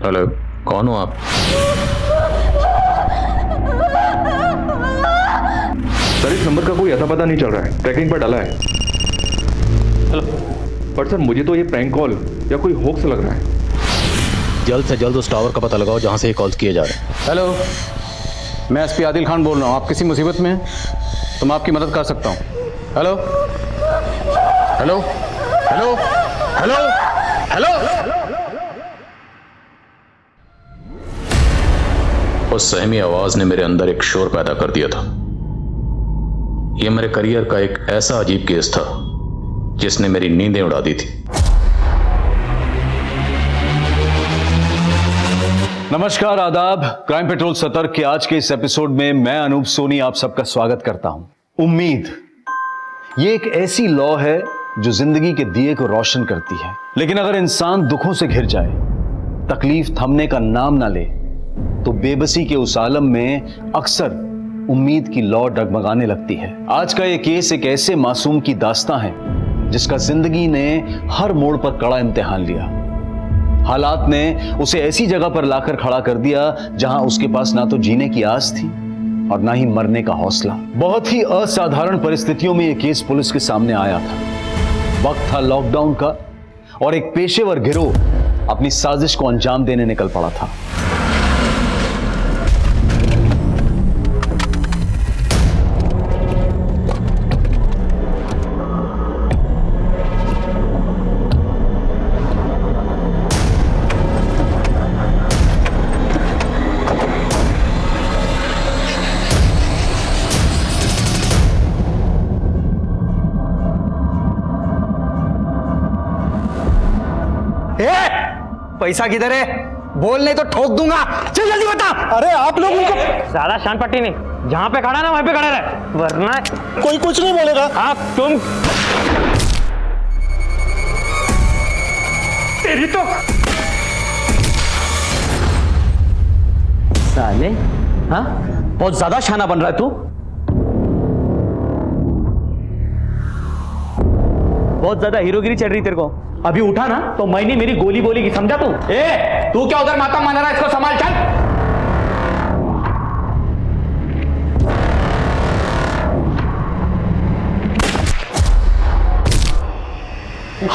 Hello, कौन हो आप? सर इस नंबर का कोई अता पता नहीं चल रहा है, ट्रैकिंग पर डाला है। हेलो। पर सर मुझे तो ये प्रैंक कॉल या कोई होक्स लग रहा है। जल्द से जल्द उस टावर का पता लगाओ जहां से ये कॉल्स किए जा रहे हैं। हेलो, मैं एसपी आदिल खान बोल रहा हूँ। आप किसी मुसीबत में हैं तो मैं आपकी मदद कर सकता हूँ। Hello hello hello hello hello. उस सहमी आवाज ने मेरे अंदर एक शोर पैदा कर दिया था। यह मेरे करियर का एक ऐसा अजीब केस था जिसने मेरी नींदें उड़ा दी थी। नमस्कार, आदाब। क्राइम पेट्रोल सतर्क के आज के इस एपिसोड में मैं अनूप सोनी आप सबका स्वागत करता हूं। उम्मीद ये एक ऐसी लौ है जो जिंदगी के दिए को रोशन करती है, लेकिन अगर इंसान दुखों से घिर जाए, तकलीफ थमने का नाम ना ले, तो बेबसी के उस आलम में अक्सर उम्मीद की लौ डगमगाने लगती है। आज का ये केस एक ऐसे मासूम की दास्तां है जिसका जिंदगी ने हर मोड़ पर कड़ा इम्तिहान लिया। हालात ने उसे ऐसी जगह पर लाकर खड़ा कर दिया जहां उसके पास ना तो जीने की आस थी और ना ही मरने का हौसला। बहुत ही असाधारण परिस्थितियों में यह केस पुलिस के सामने आया था। वक्त था लॉकडाउन का और एक पेशेवर गिरोह अपनी साजिश को अंजाम देने निकल पड़ा था। पैसा किधर है? बोल नहीं तो ठोक दूंगा। चल जल्दी बता। अरे आप लोग उनको ज्यादा शान पट्टी नहीं, जहां पे खड़ा ना वहीं पे खड़ा रहे, वरना कोई कुछ नहीं बोलेगा। आप तुम तेरी तो साले। हाँ, बहुत ज्यादा शाना बन रहा है तू। बहुत ज्यादा हीरोगिरी चढ़ रही तेरे को। अभी उठा ना तो मैंने मेरी गोली बोली की, समझा तू? तू क्या उधर माता मान रहा है? इसको संभाल, चल।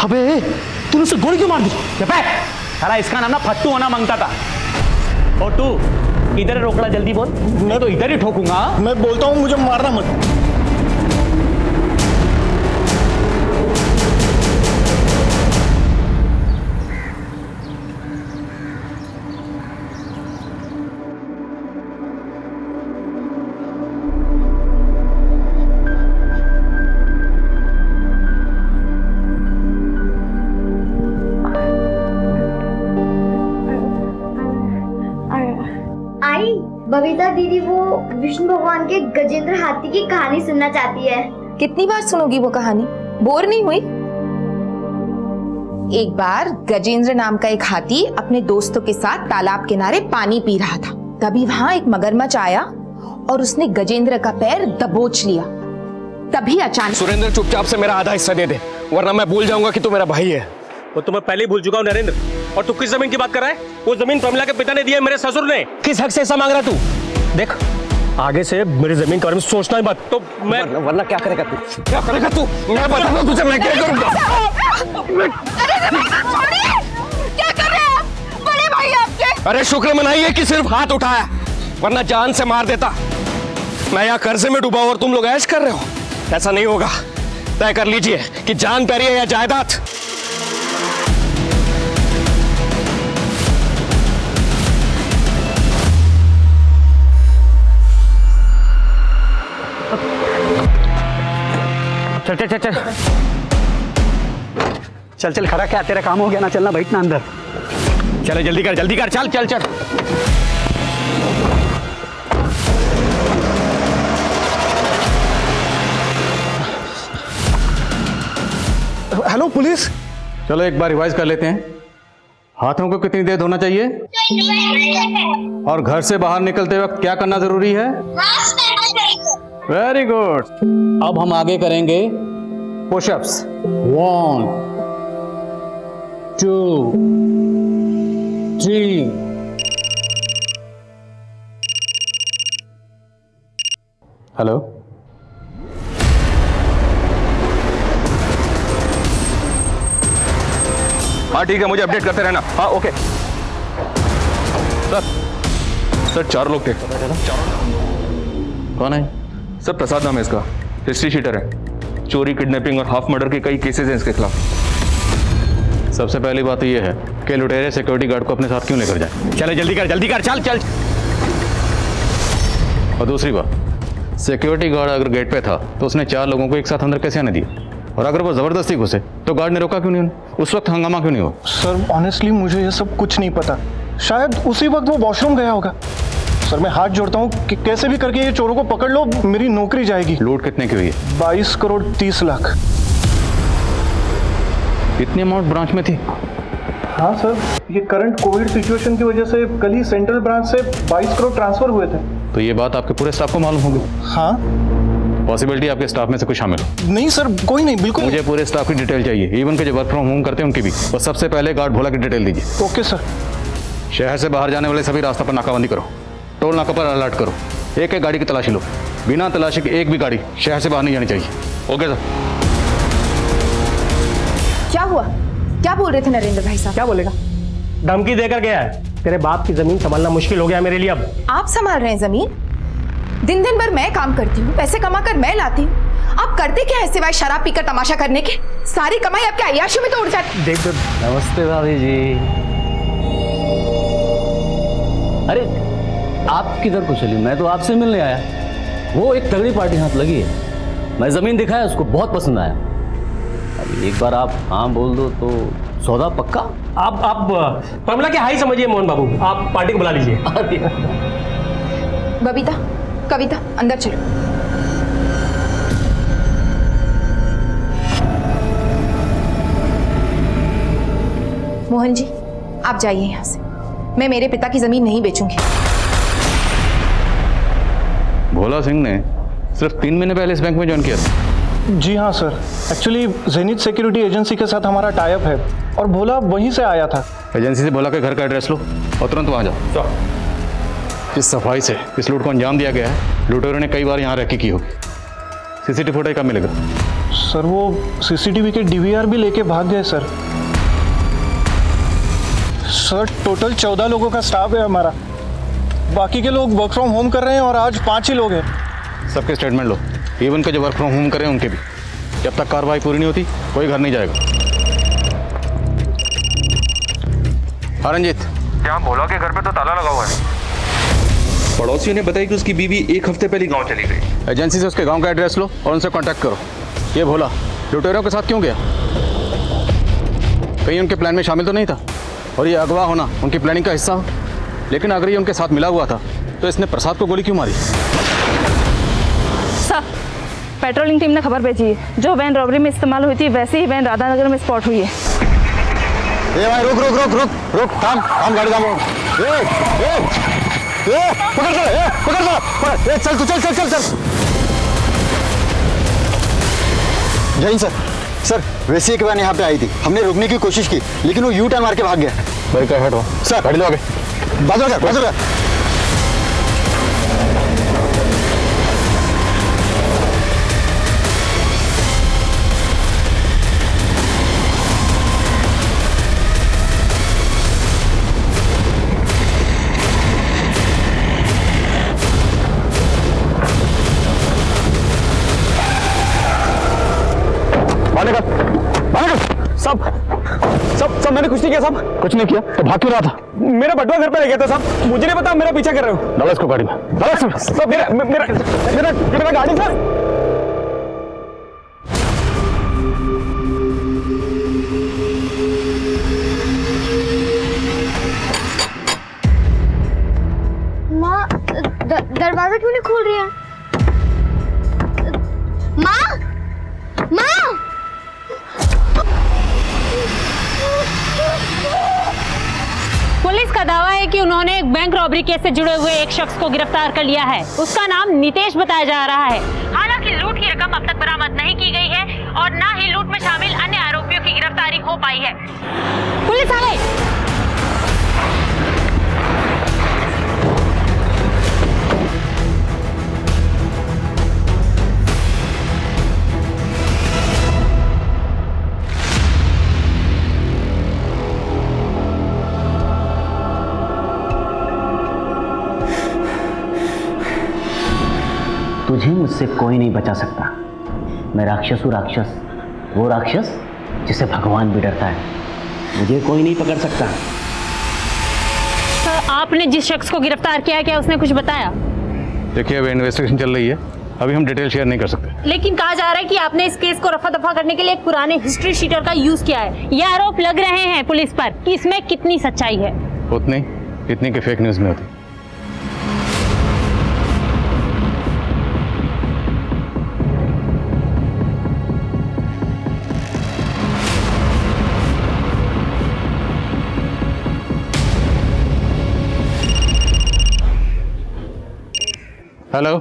अबे तूने उसे गोली क्यों मार दी? सारा इसका नाम ना फट्टू होना मांगता था। और तू इधर रोकड़ा, जल्दी बोल। मैं तो इधर ही ठोकूंगा। मैं बोलता हूँ मुझे मारना मत। बबीता दीदी वो विष्णु भगवान के गजेंद्र हाथी की कहानी सुनना चाहती है। कितनी बार सुनोगी वो कहानी? बोर नहीं हुई? एक बार गजेंद्र नाम का एक हाथी अपने दोस्तों के साथ तालाब किनारे पानी पी रहा था। तभी वहां एक मगरमच्छ आया और उसने गजेंद्र का पैर दबोच लिया। तभी अचानक सुरेंद्र, चुपचाप से मेरा आधा हिस्सा दे दे, वरना मैं भूल जाऊंगा कि तू मेरा भाई है। वो तो मैं पहले ही भूल चुका हूँ नरेंद्र। और तू किस जमीन की बात कर रहा है? वो जमीन प्रमिला के पिता ने दी है, मेरे ससुर ने। किस हक से ऐसा मांग रहा तू? देख, आगे से मेरी जमीन के बारे में सोचना ही मत। तो मैं वरना क्या करेगा तू? क्या करेगा तू? मैं बताऊंगा तुझे मैं क्या करूंगा। क्या कर रहे हैं? बड़े भाई आपके। अरे शुक्र मनाइए कि सिर्फ हाथ उठाया, वरना जान से मार देता। मैं यहाँ कर्जे में डूबा और तुम लोग ऐश कर रहे हो। ऐसा नहीं होगा। तय कर लीजिए कि जान प्यारी है या जायदाद। चल चल चल चल चल चल, खड़ा क्या? तेरा काम हो गया ना, चलना, बैठना अंदर। चले, जल्दी कर, जल्दी कर, चल चल चल। Hello police. चलो एक बार रिवाइज कर लेते हैं। हाथों को कितनी देर धोना चाहिए और घर से बाहर निकलते वक्त क्या करना जरूरी है? Very good. अब हम आगे करेंगे पुशअप्स। 1 2 जी। हेलो। हाँ ठीक है, मुझे अपडेट करते रहना। हाँ ओके सर। सर 4 लोग थे। कौन है? सर प्रसाद नाम है इसका, हिस्ट्री शीटर है। चोरी, किडनैपिंग और हाफ मर्डर के कई केसेस हैं इसके खिलाफ। सबसे पहली बात तो ये है कि लुटेरे सिक्योरिटी गार्ड को अपने साथ क्यों लेकर जाए। चले जल्दी कर, चल चल। और दूसरी बात, सिक्योरिटी गार्ड अगर गेट पे था तो उसने 4 लोगों को एक साथ अंदर कैसे आने दिया? और अगर वो जबरदस्ती घुसे तो गार्ड ने रोका क्यों नहीं उन्हें? उस वक्त हंगामा क्यों नहीं हुआ? सर ऑनेस्टली मुझे ये सब कुछ नहीं पता। शायद उसी वक्त वो वॉशरूम गया होगा। सर मैं हाथ जोड़ता हूँ कि कैसे भी करके ये चोरों को पकड़ लो, मेरी नौकरी जाएगी। लूट कितने की हुई है? 22 करोड़ 30 लाख। इतनी अमाउंट ब्रांच में थी? हाँ सर, ये करंट कोविड सिचुएशन की वजह से कल ही सेंट्रल ब्रांच से 22 करोड़ ट्रांसफर हुए थे। तो ये बात आपके पूरे स्टाफ को मालूम होगी? हाँ। पॉसिबिलिटी आपके स्टाफ में से कुछ शामिल हो? नहीं सर, कोई नहीं, बिल्कुल। मुझे पूरे स्टाफ की डिटेल चाहिए, इवन के जो वर्क फ्रॉम होम करते हैं उनकी भी। और सबसे पहले गार्ड भोला की डिटेल दीजिए। Okay sir. शहर से बाहर जाने वाले सभी रास्ता पर नाकाबंदी करो, टोल नाका पर अलर्ट करो, एक एक गाड़ी की तलाशी लो। बिना तलाशी के एक भी गाड़ी शहर से बाहर नहीं जानी चाहिए। Okay sir. क्या हुआ? क्या बोल रहे थे नरेंद्र भाई साहब? क्या बोलेगा? धमकी देकर गया है। तेरे बाप की जमीन संभालना मुश्किल हो गया मेरे लिए अब। आप संभाल रहे हैं जमीन? दिन दिन भर मैं काम करती हूँ, पैसे कमा कर मैं लाती हूँ। आप करते क्या है सिवाय शराब पीकर तमाशा करने के? सारी कमाई आपके अय्याशी में तो उड़ जाती। देख नमस्ते भाभी जी। अरे आप किधर को चली? मैं तो आपसे मिलने आया। वो एक तगड़ी पार्टी हाथ लगी है, मैं जमीन दिखाया, उसको बहुत पसंद आया। अब एक बार आप हाँ बोल दो तो सौदा पक्का। आप प्रमिला के हाई समझिए मोहन बाबू, आप पार्टी को बुला लीजिए। बबीता, कविता, अंदर चलो। मोहन जी, आप जाइए यहाँ से। मैं मेरे पिता की जमीन नहीं बेचूंगी। भोला सिंह ने सिर्फ 3 महीने पहले इस बैंक में ज्वाइन किया था। जी हाँ sir, actually zenith security agency के साथ हमारा टाई अप है और भोला वहीं से आया था। एजेंसी से भोला के घर का एड्रेस लो और तुरंत वहाँ जाओ। इस सफाई से इस लूट को अंजाम दिया गया है। लुटेरों ने कई बार यहाँ रैकी की होगी। सीसीटीवी फुटेज कब मिलेगा? सर वो सीसीटीवी के डीवीआर भी लेके भाग गए सर। सर टोटल 14 लोगों का स्टाफ है हमारा। बाकी के लोग वर्क फ्रॉम होम कर रहे हैं और आज 5 ही लोग हैं। सबके स्टेटमेंट लो, इवन के जो वर्क फ्रॉम होम करें उनके भी। जब तक कार्रवाई पूरी नहीं होती कोई घर नहीं जाएगा। हाँ रंजीत। यहाँ भोला के घर पे तो ताला लगा हुआ है। पड़ोसियों ने बताया कि उसकी बीवी 1 हफ्ते पहले गांव चली गई। एजेंसी से उसके गांव का एड्रेस लो और उनसे कांटेक्ट करो। ये भोला लुटेरों के साथ क्यों गया? कहीं उनके प्लान में शामिल तो नहीं था? और ये अगवा होना उनकी प्लानिंग का हिस्सा हो? लेकिन अगर ये उनके साथ मिला हुआ था तो इसने प्रसाद को गोली क्यों मारी? सर, पेट्रोलिंग टीम ने खबर भेजी है, जो वैन रॉबरी में इस्तेमाल हुई थी वैसे ही वैन राधानगर में स्पॉट हुई है। ए भाई रुक रुक रुक रुक रुक, थाम थाम, गाड़ी थाम। पकड़ चल तू, चल चल चल चल। जय हिंद सर। सर वैसे एक वैन यहाँ पे आई थी, हमने रोकने की कोशिश की लेकिन वो यू टर्न मार के भाग गया। बैरिकेड हटो सर गाड़ी लो आगे। बाजू कर, बाजू कर। सब मैंने कुछ नहीं किया साहब। कुछ नहीं किया तो भाग क्यों रहा था? मेरा बटुआ घर पे रह गया था साहब, मुझे नहीं पता मेरा पीछा कर रहे हो। डालो इसको गाड़ी में। सब मेरा गाड़ी सर। माँ दरवाजा क्यों नहीं खोल रही है? माँ, माँ। पुलिस का दावा है कि उन्होंने एक बैंक रॉबरी केस से जुड़े हुए एक शख्स को गिरफ्तार कर लिया है। उसका नाम नितेश बताया जा रहा है। हालांकि लूट की रकम अब तक बरामद नहीं की गई है और न ही लूट में शामिल अन्य आरोपियों की गिरफ्तारी हो पाई है। पुलिस आ गई। मुझसे कोई नहीं बचा सकता। मैं राक्षस हूँ, राक्षस। वो राक्षस जिसे भगवान भी डरता है। मुझे कोई नहीं पकड़ सकता। सर, आपने जिस शख्स को गिरफ्तार किया है, क्या उसने कुछ बताया? देखिए, अभी इन्वेस्टिगेशन चल रही है, अभी हम डिटेल शेयर नहीं कर सकते। लेकिन कहा जा रहा है कि आपने इस केस को रफा दफा करने के लिए एक पुराने हिस्ट्री शीटर का यूज किया है। ये आरोप लग रहे हैं पुलिस पर कि इसमें कितनी सच्चाई है? उतनी इतनी के फेक न्यूज में होती। हेलो,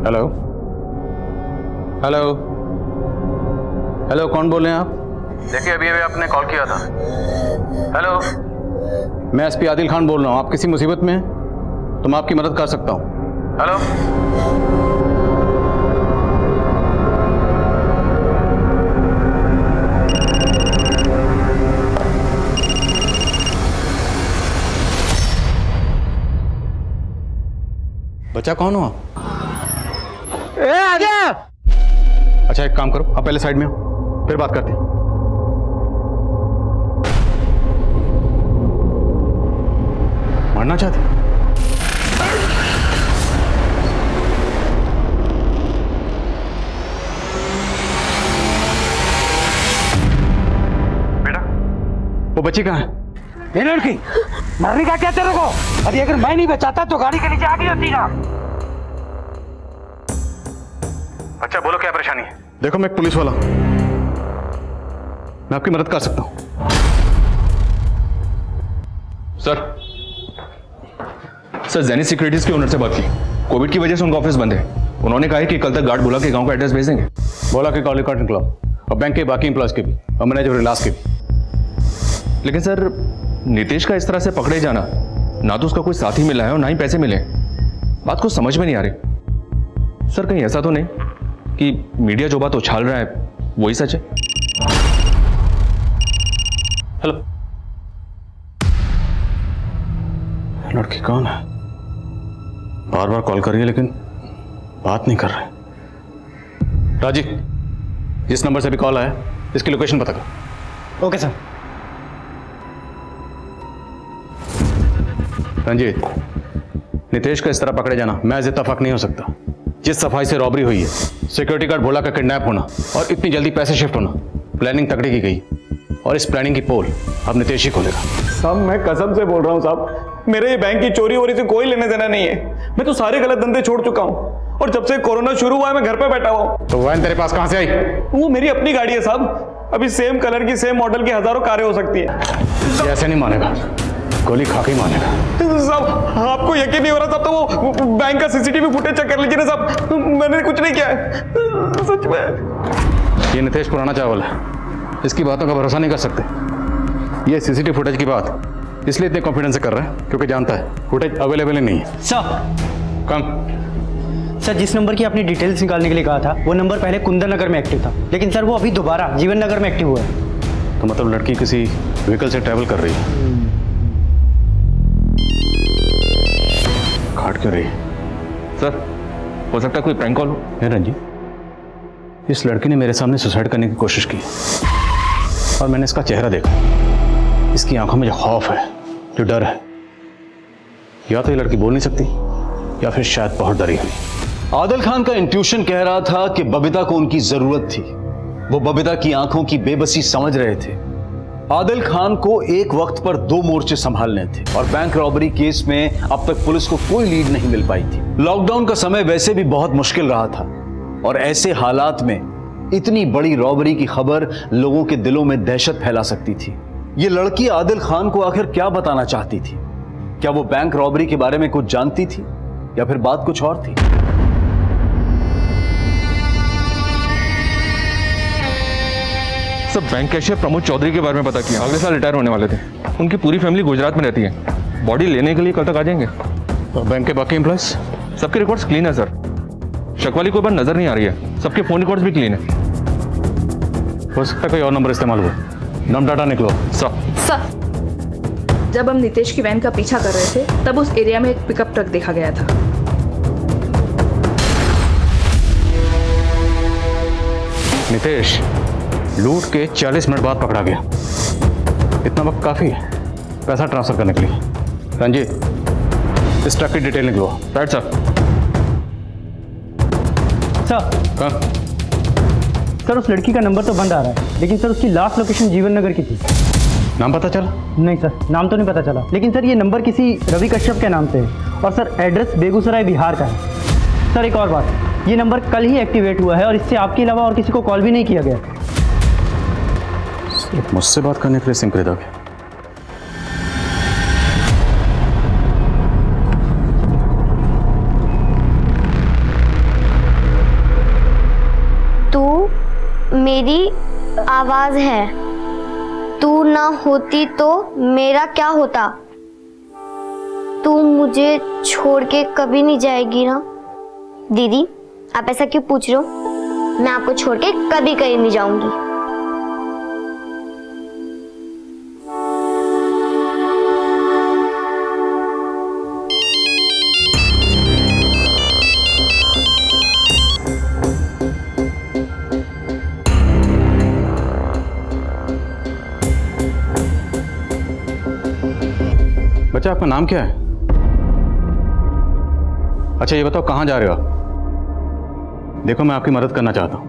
हेलो, हेलो, हेलो, कौन बोल रहे हैं आप? देखिए, अभी आपने कॉल किया था। हेलो, मैं एसपी आदिल खान बोल रहा हूँ। आप किसी मुसीबत में हैं तो मैं आपकी मदद कर सकता हूँ। हेलो, बच्चा कौन हो आप? अच्छा, एक काम करो, आप पहले साइड में हो, फिर बात करते हैं। मारना चाहते? बेटा, वो बच्ची कहाँ है? ये लड़की मरने का क्या तेरे को? अरे अगर मैं नहीं बचाता तो गाड़ी के नीचे आ गई होती ना। अच्छा, बोलो क्या परेशानी है? देखो, मैं एक पुलिस वाला हूं, मैं आपकी मदद कर सकता हूं। सर, जेनिथ सिक्योरिटीज के ओनर से बात की। कोविड की वजह से उनका ऑफिस बंद है। उन्होंने कहा है कि कल तक गार्ड बुला के गांव का एड्रेस भेज देंगे। बोला कि कॉल रिकॉर्ड निकलाओ, और बैंक के बाकी एम्प्लॉयज के भी, और मैनेजर रिलास के भी। लेकिन सर, नितेश का इस तरह से पकड़े जाना, ना तो उसका कोई साथी मिला है और ना ही पैसे मिले। बात को समझ में नहीं आ रही। सर, कहीं ऐसा तो नहीं कि मीडिया जो बात उछाल रहा है वही सच है? हेलो, लड़की कौन है? बार बार कॉल कर रही है लेकिन बात नहीं कर रहे। राजीव, जिस नंबर से भी कॉल आया, इसकी लोकेशन पता कर। Okay sir. रंजीत, नितेश का इस तरह पकड़े जाना महज इत्तेफाक नहीं हो सकता। जिस सफाई से रॉबरी हुई है, सिक्योरिटी गार्ड भोला का किडनैप होना और इतनी जल्दी पैसे शिफ्ट होना, प्लानिंग तगड़ी की गई, और इस प्लानिंग की पोल अब नितेश ही खोलेगा। साहब, मैं कसम से बोल रहा हूँ साहब, मेरे ये बैंक की चोरी वोरी से कोई लेने देना नहीं है। मैं तो सारे गलत धंधे छोड़ चुका हूँ, और जब से कोरोना शुरू हुआ है मैं घर पे बैठा हुआ हूँ। तो वैन तेरे पास कहां से आई? वो मेरी अपनी गाड़ी है साहब। अभी सेम कलर की, सेम मॉडल की हजारों कारें हो सकती है। ऐसे नहीं मानेगा, गोली खा के ही मानेगा। साहब, आपको यकीन नहीं हो रहा साहब, तो वो बैंक का सीसीटीवी फुटेज चेक कर लीजिए ना साहब। मैंने कुछ नहीं किया है, सच में। ये नितेश पुराना चावल है, इसकी बातों का भरोसा नहीं कर सकते। ये सीसीटीवी फुटेज की बात इसलिए इतने कॉन्फिडेंस से कर रहा है क्योंकि जानता है फुटेज अवेलेबल ही नहीं है। सर, सर, जिस नंबर की आपने डिटेल्स निकालने के लिए कहा था, वो नंबर पहले कुंदन नगर में एक्टिव था, लेकिन सर वो अभी दोबारा जीवन नगर में एक्टिव हुआ है। तो मतलब लड़की किसी व्हीकल से ट्रैवल कर रही है, काट क्यों रही है? सर, हो सकता है कोई प्रैंक कॉल हो। रंजीत, इस लड़की ने मेरे सामने सुसाइड करने की कोशिश की और मैंने इसका चेहरा देखा। इसकी आंखों में जो खौफ है, जो डर है, या तो ये लड़की बोल नहीं सकती या फिर शायद बहुत डरी हुई। आदिल खान का इंट्यूशन कह रहा था कि बबीता को उनकी जरूरत थी। वो बबीता की आंखों की बेबसी समझ रहे थे। आदिल खान को एक वक्त पर 2 मोर्चे संभालने थे और बैंक रॉबरी केस में अब तक पुलिस को कोई लीड नहीं मिल पाई थी। लॉकडाउन का समय वैसे भी बहुत मुश्किल रहा था और ऐसे हालात में इतनी बड़ी रॉबरी की खबर लोगों के दिलों में दहशत फैला सकती थी। ये लड़की आदिल खान को आखिर क्या बताना चाहती थी? क्या वो बैंक रॉबरी के बारे में कुछ जानती थी या फिर बात कुछ और थी? सब बैंक कैशियर प्रमोद चौधरी के बारे में पता किया। अगले साल रिटायर होने वाले थे। उनकी पूरी फैमिली गुजरात में रहती है। बॉडी लेने के लिए कल तक आ जाएंगे। और बैंक के बाकी एम्प्लॉयज? सबके रिकॉर्ड्स क्लीन है सर। शक वाली कोई बात नजर नहीं आ रही है। सबके फोन रिकॉर्ड्स भी क्लीन है। हो सकता है कोई और नंबर इस्तेमाल हुआ। नाम डाटा निकलो। सर, जब हम नितेश की वैन का पीछा कर रहे थे तब उस एरिया में एक पिकअप ट्रक देखा गया था। नितेश लूट के 40 मिनट बाद पकड़ा गया। इतना वक्त काफी है पैसा ट्रांसफर करने के लिए। रंजीत, इस ट्रक की डिटेल निकलो। Right sir. सर सर उस लड़की का नंबर तो बंद आ रहा है, लेकिन सर उसकी लास्ट लोकेशन जीवन नगर की थी। नाम पता चला? नहीं सर, नाम तो नहीं पता चला, लेकिन सर ये नंबर किसी रवि कश्यप के नाम से है और सर एड्रेस बेगूसराय बिहार का है। सर एक और बात, ये नंबर कल ही एक्टिवेट हुआ है और इससे आपके अलावा और किसी को कॉल भी नहीं किया गया। सिर्फ मुझसे बात करने के लिए सिम खरीदा गया। तू मेरी आवाज है। तू ना होती तो मेरा क्या होता? तू मुझे छोड़ के कभी नहीं जाएगी ना? दीदी, आप ऐसा क्यों पूछ रहे हो? मैं आपको छोड़ के कभी कहीं नहीं जाऊंगी। बच्चा, आपका नाम क्या है? अच्छा ये बताओ कहाँ जा रहे हो आप? देखो मैं आपकी मदद करना चाहता हूँ।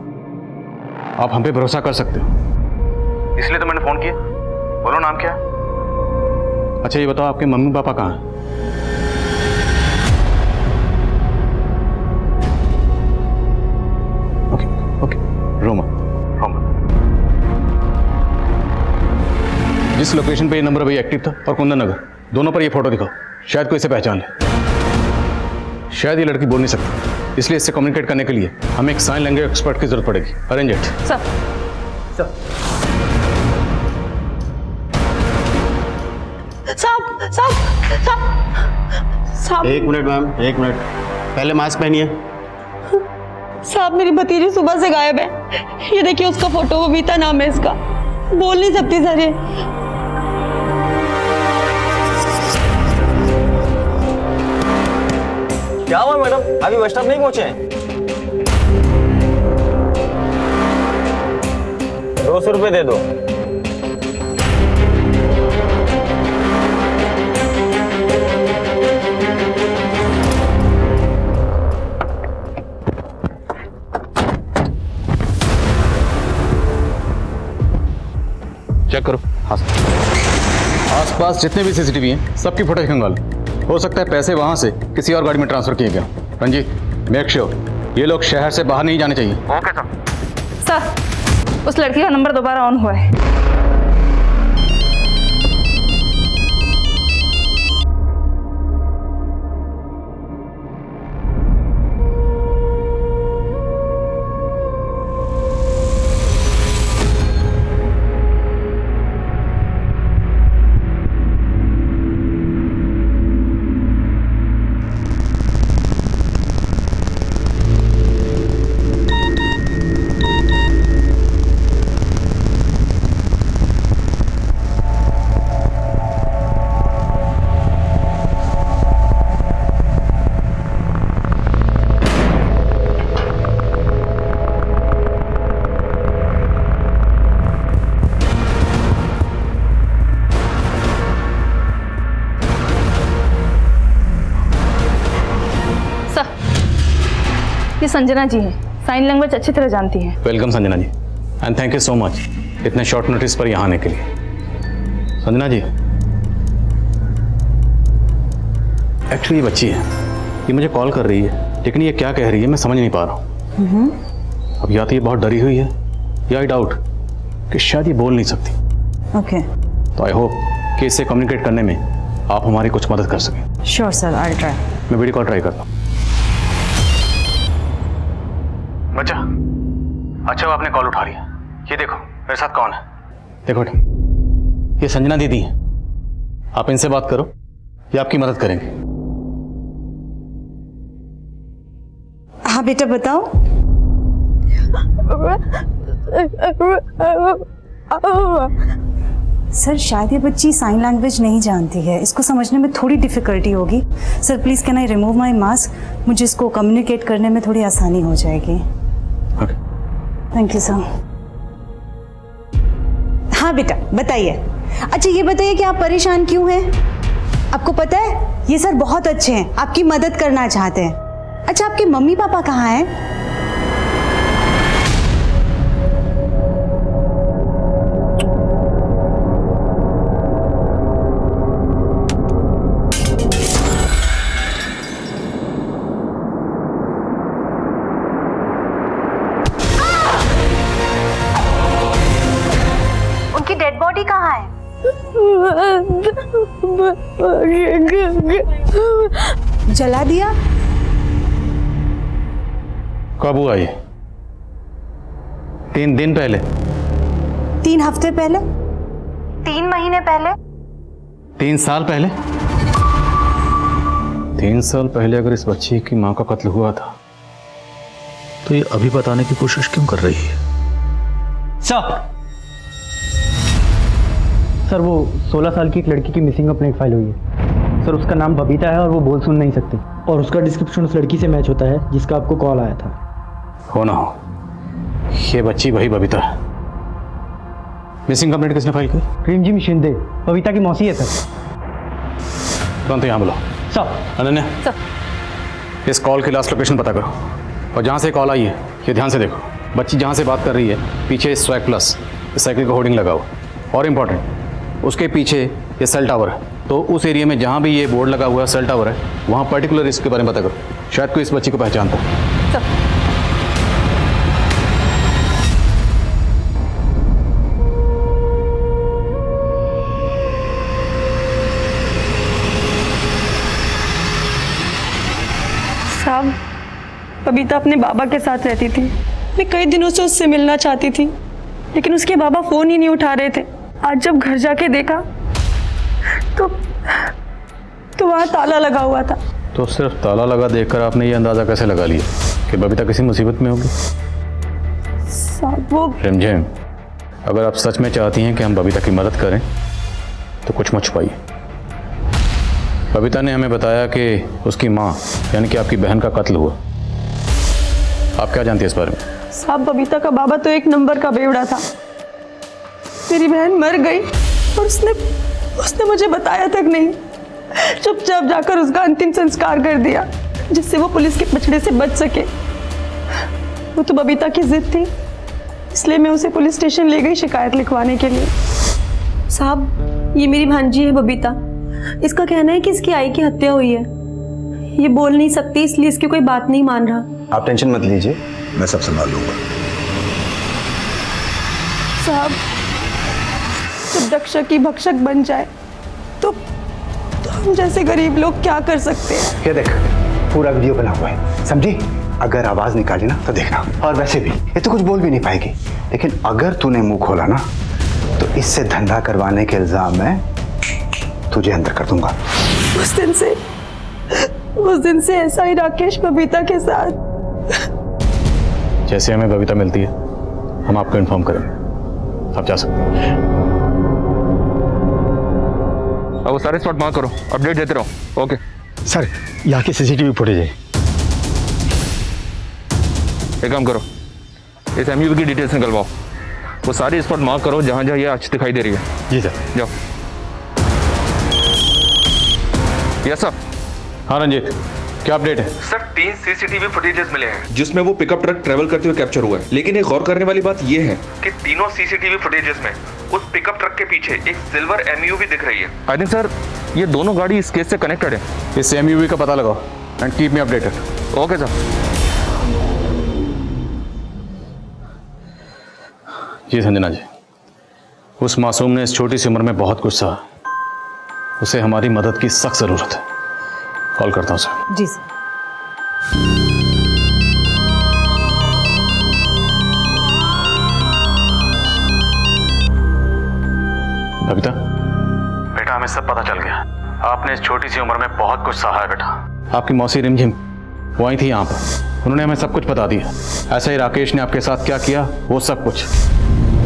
आप हम पे भरोसा कर सकते हो, इसलिए तो मैंने फोन किया। बोलो नाम क्या है? अच्छा ये बताओ आपके मम्मी पापा कहाँ हैं? ओके ओके, रोमा जिस लोकेशन पे ये नंबर अभी एक्टिव था और कुंदन नगर, दोनों पर ये फोटो दिखाओ। शायद कोई इसे पहचान ले। शायद ये लड़की बोल नहीं सकती, इसलिए इससे कम्युनिकेट करने के लिए हमें एक साइन लैंग्वेज एक्सपर्ट की जरूरत पड़ेगी। Arrange it. सर, सर साहब साहब साहब साहब, एक मिनट मैम, एक मिनट, पहले मास्क पहनिए। साहब मेरी भतीजी सुबह से गायब है। ये देखिए उसका फोटो, बबीता नाम है इसका। बोल नहीं सकती सर ये। क्या हुआ मैडम, अभी बस स्टॉप नहीं पहुंचे हैं? 200 रुपये दे दो। चेक करो। आसपास जितने भी सीसीटीवी हैं सबकी फुटेज खंगालो। हो सकता है पैसे वहां से किसी और गाड़ी में ट्रांसफर किए गए। रंजीत, मेक श्योर ये लोग शहर से बाहर नहीं जाने चाहिए। Okay sir. सर, उस लड़की का नंबर दोबारा ऑन हुआ है। ये संजना जी हैं, साइन लैंग्वेज अच्छी तरह जानती हैं। Welcome Sanjana ji, and thank you so much इतने शॉर्ट नोटिस पर यहाँ आने के लिए। संजना जी, एक्चुअली ये बच्ची है, ये मुझे कॉल कर रही है, लेकिन ये क्या कह रही है मैं समझ नहीं पा रहा हूँ। अब या तो ये बहुत डरी हुई है या आई डाउट कि शायद ये बोल नहीं सकती। ओके, तो आई होप कि इससे कम्युनिकेट करने में आप हमारी कुछ मदद कर सकें। Sure sir, I try. मैं वीडियो कॉल ट्राई करता हूँ। बच्चा, अच्छा वो आपने कॉल उठा लिया। ये देखो मेरे साथ कौन है? देखो बेटा, ये संजना दीदी है, आप इनसे बात करो, ये आपकी मदद करेंगे। हाँ बेटा बताओ। सर शायद ये बच्ची साइन लैंग्वेज नहीं जानती है, इसको समझने में थोड़ी डिफिकल्टी होगी। Sir please can I remove my mask, मुझे इसको कम्युनिकेट करने में थोड़ी आसानी हो जाएगी। Thank you sir. हाँ बेटा बताइए। अच्छा ये बताइए कि आप परेशान क्यों हैं? आपको पता है ये सर बहुत अच्छे हैं, आपकी मदद करना चाहते हैं। अच्छा आपके मम्मी पापा कहाँ हैं? उनकी डेड बॉडी कहाँ है? जला दिया? कब हुआ ये? 3 दिन पहले? 3 हफ्ते पहले? 3 महीने पहले? 3 साल पहले? 3 साल पहले अगर इस बच्ची की मां का कत्ल हुआ था तो ये अभी बताने की कोशिश क्यों कर रही है? सर वो 16 साल की एक लड़की की मिसिंग कंप्लेंट फाइल हुई है सर। उसका नाम बबीता है और वो बोल सुन नहीं सकती, और उसका डिस्क्रिप्शन उस लड़की से मैच होता है जिसका आपको कॉल आया था। हो ना हो, ये बच्ची वही बबीता है। मिसिंग कंप्लेंट किसने फाइल की? प्रेमजी शिंदे, बबीता की मौसी है सर। तुरंत यहाँ बुलाओ। सर। अनन्या, इस कॉल की लास्ट लोकेशन पता करो, और जहाँ से कॉल आई है ये ध्यान से देखो। बच्ची जहाँ से बात कर रही है पीछे स्वैग प्लस साइकिल का होर्डिंग लगा हो, और इम्पॉर्टेंट उसके पीछे ये सेल टावर है, तो उस एरिया में जहाँ भी ये बोर्ड लगा हुआ है सेल टावर है, वहाँ पर्टिकुलर इसके बारे में पता करो, शायद कोई इस बच्ची को पहचानता है। साहब बबीता अपने बाबा के साथ रहती थी, मैं कई दिनों से उससे मिलना चाहती थी, लेकिन उसके बाबा फोन ही नहीं उठा रहे थे। आज जब घर जाके देखा तो वहाँ ताला लगा हुआ था। तो सिर्फ ताला लगा देखकर आपने ये अंदाजा कैसे लगा लिया कि बबीता किसी मुसीबत में होगी? साहब वो रिमझिम, अगर आप सच में चाहती हैं कि हम बबीता की मदद करें तो कुछ मत छुपाइए। बबीता ने हमें बताया कि उसकी माँ यानी कि आपकी बहन का कत्ल हुआ। आप क्या जानती हैं इस बारे में? साहब बबीता का बाबा तो 1 नंबर का बेवड़ा था। मेरी बहन मर गई और उसने मुझे बताया तक नहीं, चुपचाप जाकर उसका अंतिम संस्कार कर दिया जिससे वो पुलिस के पछड़े से बच सके। वो तो बबीता की जिद थी, इसलिए मैं उसे पुलिस स्टेशन ले गई शिकायत लिखवाने के लिए। साहब ये मेरी भांजी है बबीता, इसका कहना है कि इसकी आई की हत्या हुई है। ये बोल नहीं सकती इसलिए इसकी कोई बात नहीं मान रहा। आप टेंशन मत लीजिए, मैं सब संभाल लूंगा। साहब जब रक्षक की भक्षक बन जाए तो हम जैसे गरीब लोग क्या कर सकते हैं? ये देख पूरा वीडियो बना हुआ है, समझी? अगर आवाज निकाली ना तो देखना। और वैसे भी ये तो कुछ बोल भी नहीं पाएगी, लेकिन अगर तूने मुंह खोला ना तो इससे धंधा करवाने के इल्जाम में तुझे अंदर कर दूंगा। उस दिन से ऐसा ही राकेश बबीता के साथ। जैसे हमें बबीता मिलती है हम आपको इन्फॉर्म करेंगे, आप जा सकते हैं। अब वो सारे स्पॉट मार्क करो, अपडेट देते रहो। ओके सर यहाँ की सीसीटीवी फुटेज है। एक काम करो, इस एमयूवी की डिटेल्स निकलवाओ, वो सारी स्पॉट मार्क करो जहाँ जहाँ ये आज दिखाई दे रही है। जी सर। जाओ। Yes sir. हाँ रंजीत, क्या अपडेट है? सर 3 सीसीटीवी फुटेजेस मिले हैं जिसमें वो पिकअप ट्रक ट्रेवल करते हुए कैप्चर हुआ है, लेकिन एक गौर करने वाली बात ये है कि तीनों सीसीटीवी फुटेजेस में उस पिकअप ट्रक के पीछे एक सिल्वर एमयूवी दिख रही है। आई थिंक सर ये दोनों गाड़ी इस केस से कनेक्टेड है। इस एमयूवी का पता लगाओ and keep me updated. Okay sir. जी संजना जी, उस मासूम ने इस छोटी सी उम्र में बहुत कुछ सहा, उसे हमारी मदद की सख्त जरूरत है। कॉल करता हूँ सर। जी सर। सब पता चल गया। आपने इस छोटी सी उम्र में बहुत कुछ सहा है बेटा। आपकी मौसी रिमझिम वहीं थी यहाँ पर, उन्होंने हमें सब कुछ बता दिया। ऐसा ही राकेश ने आपके साथ क्या किया वो सब कुछ।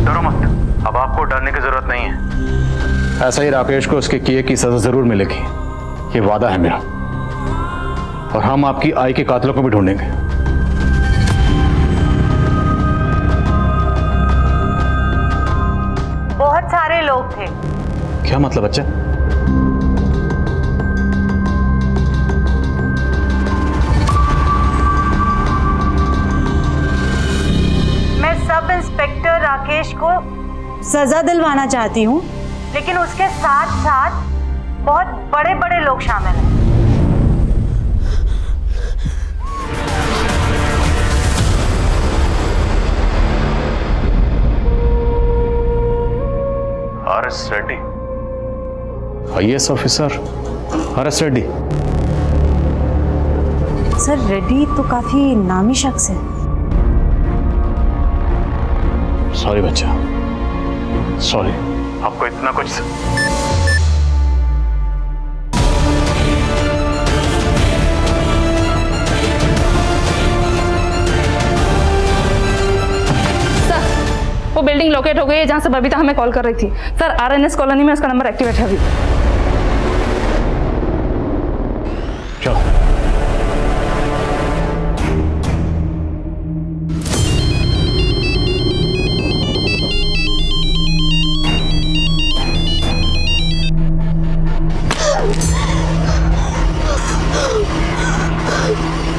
डरो मत, अब आपको डरने की जरूरत नहीं है। ऐसा ही राकेश को उसके किए की सजा जरूर मिलेगी, ये वादा है मेरा। और हम आपकी आई के कातिलों को भी ढूंढेंगे। बहुत सारे लोग थे। क्या मतलब बच्चा? मैं सब इंस्पेक्टर राकेश को सजा दिलवाना चाहती हूँ, लेकिन उसके साथ साथ बहुत बड़े बड़े लोग शामिल हैं। RS. Reddy, IAS officer RS. Reddy. Sir Reddy तो काफी नामी शख्स है। सॉरी बच्चा, सॉरी। आपको इतना कुछ वो बिल्डिंग लोकेट हो गई है जहाँ से बबीता हमें कॉल कर रही थी। सर आरएनएस कॉलोनी में उसका नंबर एक्टिवेट है अभी। चलो।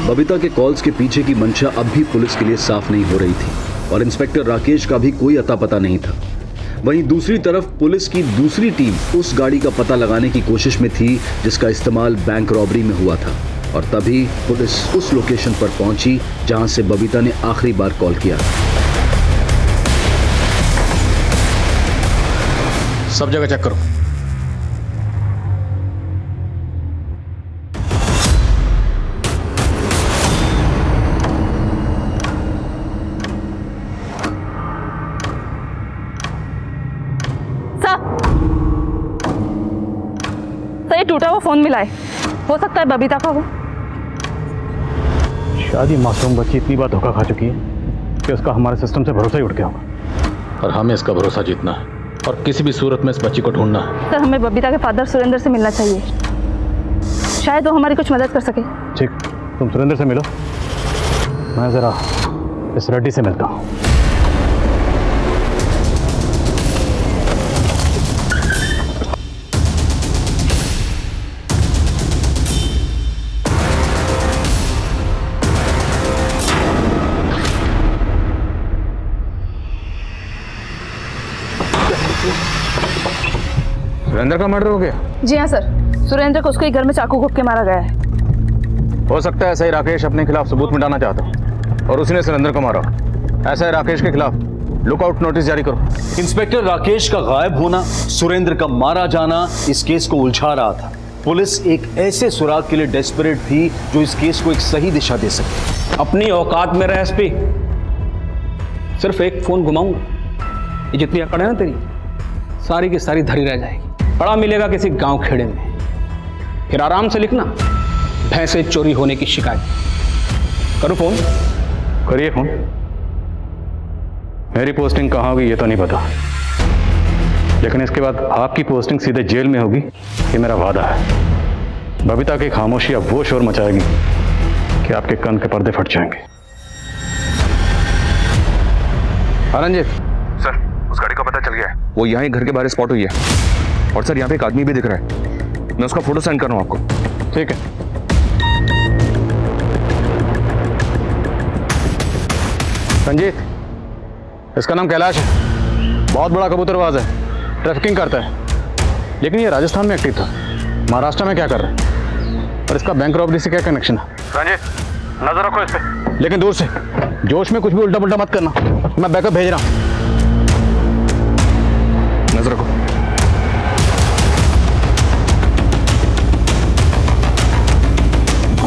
बबीता के कॉल्स के पीछे की मंशा अब भी पुलिस के लिए साफ नहीं हो रही थी और इंस्पेक्टर राकेश का भी कोई अता पता नहीं था। वहीं दूसरी तरफ पुलिस की दूसरी टीम उस गाड़ी का पता लगाने की कोशिश में थी जिसका इस्तेमाल बैंक रॉबरी में हुआ था, और तभी पुलिस उस लोकेशन पर पहुंची जहां से बबीता ने आखिरी बार कॉल किया। सब जगह चेक करो। टूटा हुआ फोन मिला है, हो सकता है बबीता का हो। शायद ये मासूम बच्ची इतनी बार धोखा खा चुकी है कि उसका हमारे सिस्टम से भरोसा ही उठ गया होगा, और हमें इसका भरोसा जीतना है और किसी भी सूरत में इस बच्ची को ढूंढना है। सर हमें बबीता के फादर सुरेंद्र से मिलना चाहिए, शायद वो हमारी कुछ मदद कर सके। ठीक, तुम सुरेंद्र से मिलो, मैं जरा इस रेड्डी से मिलता हूँ। सुरेंद्र का मर्डर हो गया? जी हाँ सर, सुरेंद्र को उसके घर में चाकू घोंप के मारा गया है। हो सकता है ऐसा ही राकेश अपने खिलाफ सबूत मिटाना चाहता और उसने सुरेंद्र को मारा। ऐसा है राकेश के खिलाफ लुकआउट नोटिस जारी करो। इंस्पेक्टर राकेश का गायब होना, सुरेंद्र का मारा जाना इस केस को उलझा रहा था। पुलिस एक ऐसे सुराग के लिए डेस्परेट थी जो इस केस को एक सही दिशा दे सके। अपनी औकात में रह एसपी, सिर्फ एक फोन घुमाऊंगा, ये जितनी अकड़ है ना तेरी, सारी की सारी धरी रह जाएगी। पड़ा मिलेगा किसी गांव खेड़े में, फिर आराम से लिखना भैंसे चोरी होने की शिकायत। करो फोन। करिए फोन। मेरी पोस्टिंग कहाँ होगी ये तो नहीं पता, लेकिन इसके बाद आपकी पोस्टिंग सीधे जेल में होगी, ये मेरा वादा है। बबीता की खामोशी अब वो शोर मचाएगी कि आपके कान के पर्दे फट जाएंगे। रंजीत सर, उस गाड़ी का पता चल गया है, वो यहाँ ही घर के बाहर स्पॉट हुई है। और सर यहाँ पे एक आदमी भी दिख रहा है, मैं उसका फोटो सेंड कर रहा हूँ आपको। ठीक है। रंजीत, इसका नाम कैलाश है, बहुत बड़ा कबूतरबाज है, ट्रैफिकिंग करता है, लेकिन ये राजस्थान में एक्टिव था। महाराष्ट्र में क्या कर रहा है और इसका बैंक रॉबरी से क्या कनेक्शन है? रंजीत नजर रखो इस पे, लेकिन दूर से, जोश में कुछ भी उल्टा पुल्टा मत करना, मैं बैकअप भेज रहा हूँ। नजर रखो।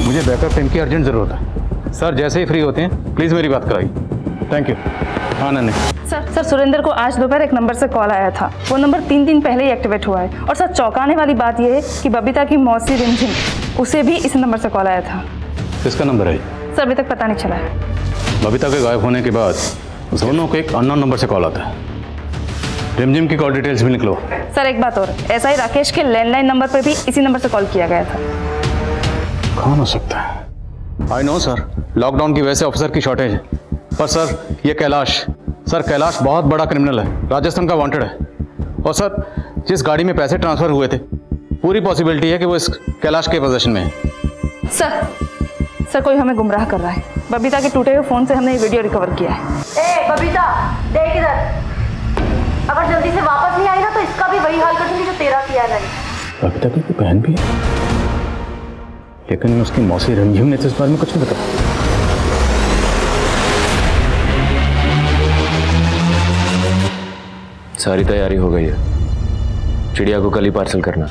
मुझे बैकअप टीम की अर्जेंट जरूरत है सर, जैसे ही फ्री होते हैं प्लीज मेरी बात कराइए। Thank you. हाँ नन्हे, सर सुरेंद्र को आज दोपहर एक नंबर से कॉल आया था। वो नंबर 3 दिन पहले ही एक्टिवेट हुआ है। और सर चौंकाने वाली बात यह है कि बबीता की मौसी रिमझिम, उसे भी इस नंबर से कॉल आया था। किसका नंबर है? सर अभी तक पता नहीं चला है। बबीता के गायब होने के बाद दोनों को एक अननोन नंबर से कॉल आता है। रिमझिम की कॉल डिटेल्स भी निकलो। सर एक बात और, ऐसा ही राकेश के लैंडलाइन नंबर पर भी इसी नंबर से कॉल किया गया था। कौन हो सकता है? आई नो सर, लॉकडाउन की वजह से ऑफिसर की शॉर्टेज है, पर सर ये कैलाश, सर कैलाश बहुत बड़ा क्रिमिनल है, राजस्थान का वांटेड है। और सर जिस गाड़ी में पैसे ट्रांसफर हुए थे, पूरी पॉसिबिलिटी है कि वो इस कैलाश के पोजीशन में है। सर कोई हमें गुमराह कर रहा है। बबीता के टूटे हुए फोन से हमने ये वीडियो रिकवर किया है। ए बबीता, देख इधर, अगर जल्दी से वापस नहीं आई ना तो इसका भी वही हाल कर दूंगी जो तेरा किया है। बबीता की बहन भी है, लेकिन उसकी मौसी रिमझिम ने तो इस बारे में कुछ नहीं बताया। सारी तैयारी हो गई है, चिड़िया को कल ही पार्सल करना।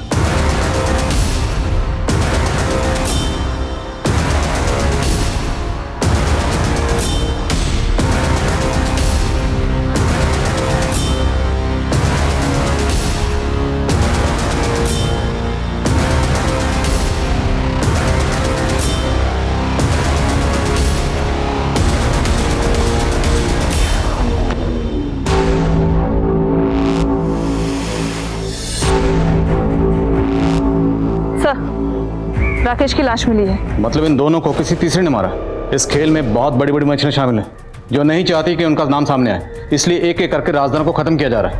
राकेश की लाश मिली है। मतलब इन दोनों को किसी तीसरे ने मारा। इस खेल में बहुत बड़ी बड़ी मछलियां शामिल हैं जो नहीं चाहती कि उनका नाम सामने आए, इसलिए एक एक करके राजदारों को खत्म किया जा रहा है।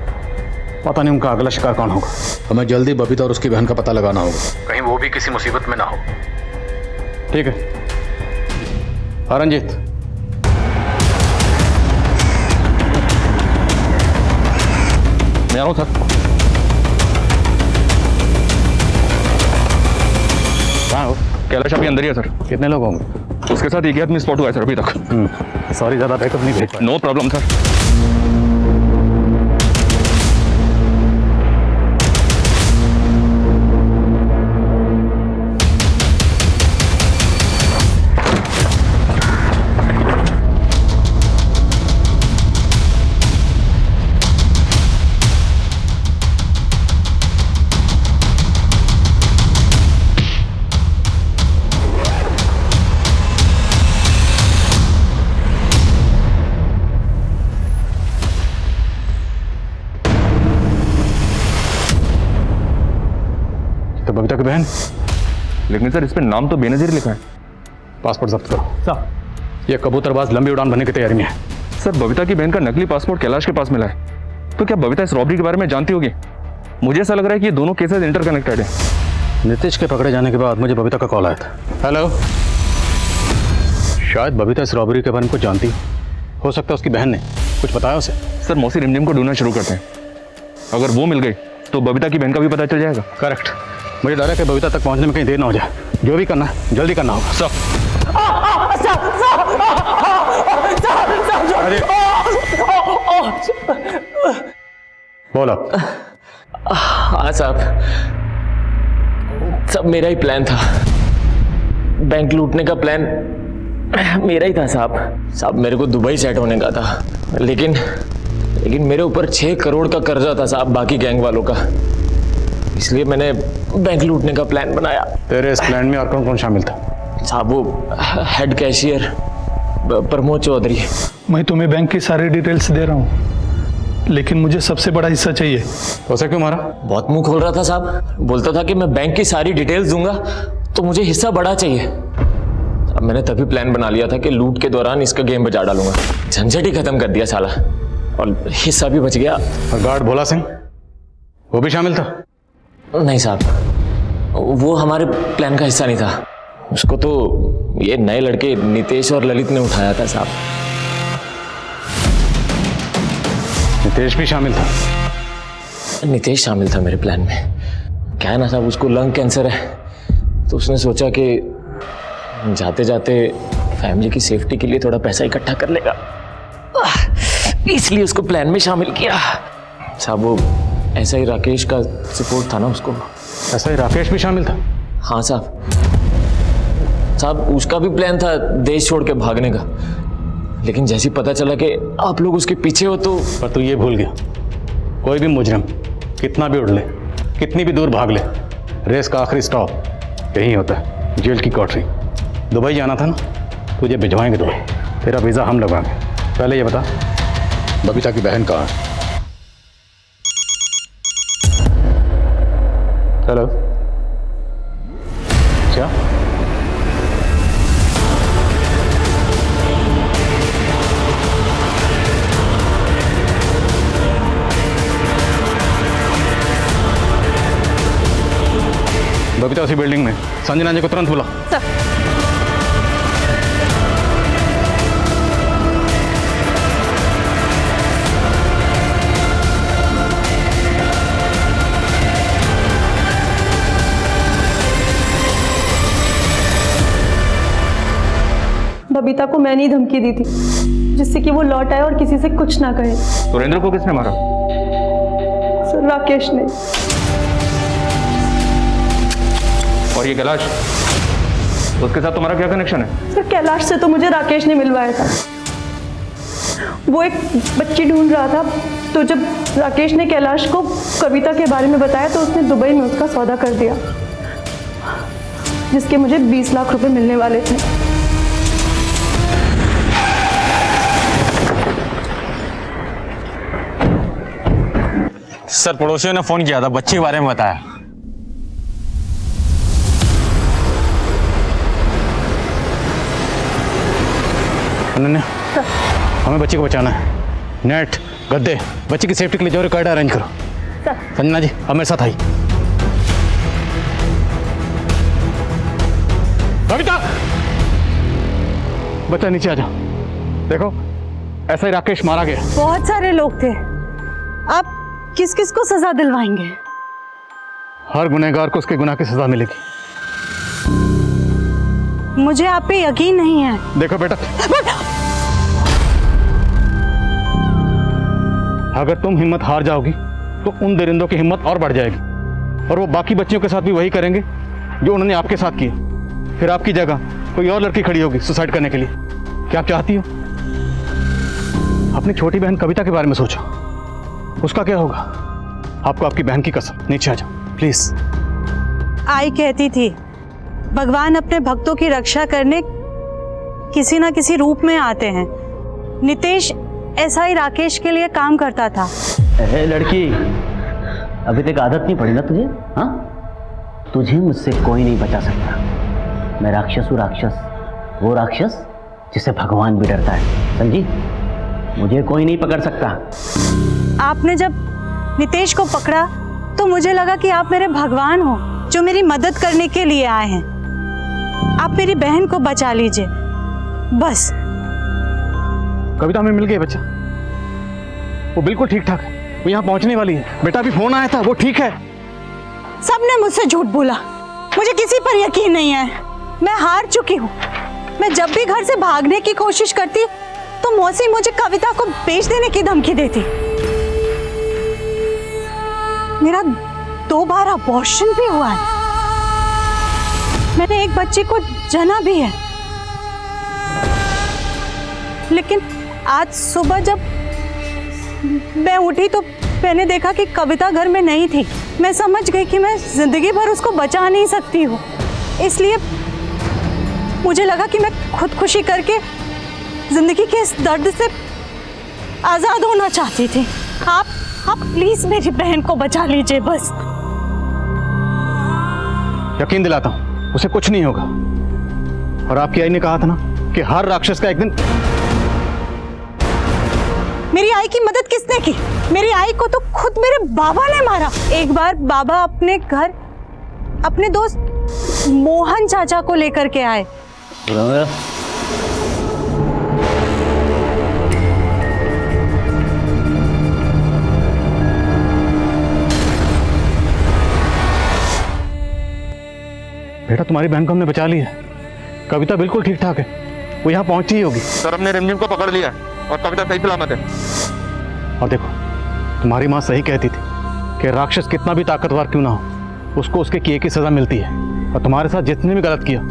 पता नहीं उनका अगला शिकार कौन होगा। हमें जल्दी बबीता और उसकी बहन का पता लगाना होगा, कहीं वो भी किसी मुसीबत में ना हो। ठीक है रंजीत, मैं आ रहा हूँ सर। कहाँ हो? कैलाश अभी अंदर ही है सर। कितने लोग होंगे? उसके साथ एक ही आदमी स्पॉट हुआ है सर अभी तक। सॉरी, ज़्यादा बैकअप नहीं भेज पाया। No problem sir. तो बबीता की बहन, लेकिन सर इस पे नाम तो बेनजीर लिखा है। पासपोर्ट जब्त करो। सर ये कबूतरबाज लंबी उड़ान भरने की तैयारी में है। सर बबीता की बहन का नकली पासपोर्ट कैलाश के पास मिला है, तो क्या बबीता इस रॉबरी के बारे में जानती होगी? मुझे ऐसा लग रहा है कि ये दोनों केसेस इंटरकनेक्टेड है। नीतीश के पकड़े जाने के बाद मुझे बबीता का कॉल आया था। हेलो, शायद बबीता इस रॉबरी के बारे में कुछ जानती हो सकता है उसकी बहन ने कुछ बताया उसे। सर मौसी रिमझिम को ढूंढना शुरू करते हैं, अगर वो मिल गई तो बबीता की बहन का भी पता चल जाएगा। करेक्ट, मुझे डर है कि बबीता तक पहुंचने में कहीं देर ना हो जाए। जो भी करना है जल्दी करना होगा। सब अरे बोलो। हाँ साहब, सब मेरा ही प्लान था। बैंक लूटने का प्लान मेरा ही था साहब मेरे को दुबई सेट होने का था, लेकिन मेरे ऊपर 6 करोड़ का कर्जा था साहब बाकी गैंग वालों का, इसलिए मैंने बैंक लूटने का प्लान बनाया। तेरे इस प्लान में और कौन कौन शामिल था? साहब वो हेड कैशियर प्रमोद चौधरी। मैं तुम्हें बैंक की सारी डिटेल्स दे रहा हूँ, लेकिन मुझे सबसे बड़ा हिस्सा चाहिए। उसे क्यों मारा? बहुत मुंह खोल रहा था साहब, बोलता था कि मैं बैंक की सारी डिटेल्स दूंगा तो मुझे हिस्सा बड़ा चाहिए। अब मैंने तभी प्लान बना लिया था कि लूट के दौरान इसका गेम बचा डालूंगा। झंझट ही खत्म कर दिया साला, और हिस्सा भी बच गया। और गार्ड भोला सिंह, वो भी शामिल था? नहीं साहब, वो हमारे प्लान का हिस्सा नहीं था। उसको तो ये नए लड़के नितेश और ललित ने उठाया था साहब। नितेश भी शामिल था? नितेश शामिल था मेरे प्लान में। क्या है ना साहब, उसको लंग कैंसर है, तो उसने सोचा कि जाते जाते फैमिली की सेफ्टी के लिए थोड़ा पैसा इकट्ठा कर लेगा, इसलिए उसको प्लान में शामिल किया साहब। वो ऐसा ही राकेश का सपोर्ट था ना उसको। ऐसा ही राकेश भी शामिल था? हाँ साहब, उसका भी प्लान था देश छोड़ के भागने का, लेकिन जैसे ही पता चला कि आप लोग उसके पीछे हो तो पर तू ये भूल गया, कोई भी मुजरिम कितना भी उड़ ले, कितनी भी दूर भाग ले, रेस का आखिरी स्टॉप यही होता है, जेल की कोठरी। दुबई जाना था ना, तुझे भिजवाएंगे दुबई, तेरा वीज़ा हम लगवाएंगे। पहले ये बता, बबीता की बहन कहाँ है? हेलो, क्या? बबीता उसी बिल्डिंग में, संजना जी को तुरंत बुला। बबीता को मैंने ही धमकी दी थी जिससे कि वो लौट आए और किसी से कुछ ना कहे। सुरेंद्र को किसने मारा? सर राकेश ने। और ये कैलाश, उसके साथ तुम्हारा क्या कनेक्शन है? सर कैलाश से तो मुझे राकेश ने मिलवाया था। वो एक बच्ची ढूंढ रहा था, तो जब राकेश ने कैलाश को कविता के बारे में बताया तो उसने दुबई में उसका सौदा कर दिया, जिसके मुझे 20 लाख रुपए मिलने वाले थे। सर पड़ोसियों ने फोन किया था, बच्चे के बारे में बताया। अनन्या, हमें बच्चे को बचाना है। नेट, गद्दे, बच्चे की सेफ्टी के लिए जो कॉरिडोर अरेंज करो। संजना जी, अब मेरे साथ आई। बबीता, बच्चा नीचे आ जाओ। देखो, ऐसा ही राकेश मारा गया। बहुत सारे लोग थे, आप किस किस को सजा दिलवाएंगे? हर गुनहगार को उसके गुनाह की सजा मिलेगी। मुझे आप पे यकीन नहीं है। देखो बेटा, अगर तुम हिम्मत हार जाओगी तो उन दरिंदों की हिम्मत और बढ़ जाएगी, और वो बाकी बच्चियों के साथ भी वही करेंगे जो उन्होंने आपके साथ किया। फिर आपकी जगह कोई और लड़की खड़ी होगी सुसाइड करने के लिए। क्या आप चाहती हो? अपनी छोटी बहन कविता के बारे में सोचो, उसका क्या होगा? आपको आपकी बहन की कसम, नीचे आ जाओ प्लीज। आई कहती थी भगवान अपने भक्तों की रक्षा करने किसी ना किसी रूप में आते हैं। नितेश ऐसा ही राकेश के लिए काम करता था। अरे लड़की, अभी तक आदत नहीं पड़ी ना तुझे? हाँ, तुझे मुझसे कोई नहीं बचा सकता। मैं राक्षस हूँ, राक्षस, वो राक्षस जिसे भगवान भी डरता है, समझी? मुझे कोई नहीं पकड़ सकता। आपने जब नितेश को पकड़ा तो मुझे लगा कि आप मेरे भगवान हो जो मेरी मदद करने के लिए आए हैं। आप मेरी बहन को बचा लीजिए बस। कविता हमें मिल गया बच्चा, वो बिल्कुल ठीक ठाक है, वो यहाँ पहुँचने वाली है। बेटा अभी फोन आया था, वो ठीक है। सबने मुझसे झूठ बोला, मुझे किसी पर यकीन नहीं है। मैं हार चुकी हूँ। मैं जब भी घर से भागने की कोशिश करती तो मौसी मुझे कविता को बेच देने की धमकी देती। मेरा 2 बार अबॉर्शन भी हुआ है। मैंने एक बच्चे को जना भी है। लेकिन आज सुबह जब मैं उठी तो मैंने देखा कि कविता घर में नहीं थी। मैं समझ गई कि मैं जिंदगी भर उसको बचा नहीं सकती हूँ, इसलिए मुझे लगा कि मैं खुदकुशी करके जिंदगी के इस दर्द से आजाद होना चाहती थी। आप प्लीज मेरी बहन को बचा लीजिए बस। यकीन दिलाता हूँ, उसे कुछ नहीं होगा। और आपकी आई ने कहा था ना कि हर राक्षस का एक दिन। मेरी आई की मदद किसने की? मेरी आई को तो खुद मेरे बाबा ने मारा। एक बार बाबा अपने घर अपने दोस्त मोहन चाचा को लेकर के आए। बेटा तुम्हारी बहन को हमने बचा लिया। कविता बिल्कुल ठीक ठाक है, वो यहाँ पहुंची ही होगी। सर हमने रिमझिम को पकड़ लिया और कविता सही सलामत है। और देखो, तुम्हारी माँ सही कहती थी कि राक्षस कितना भी ताकतवर क्यों ना हो, उसको उसके किए की सजा मिलती है। और तुम्हारे साथ जितने भी गलत किया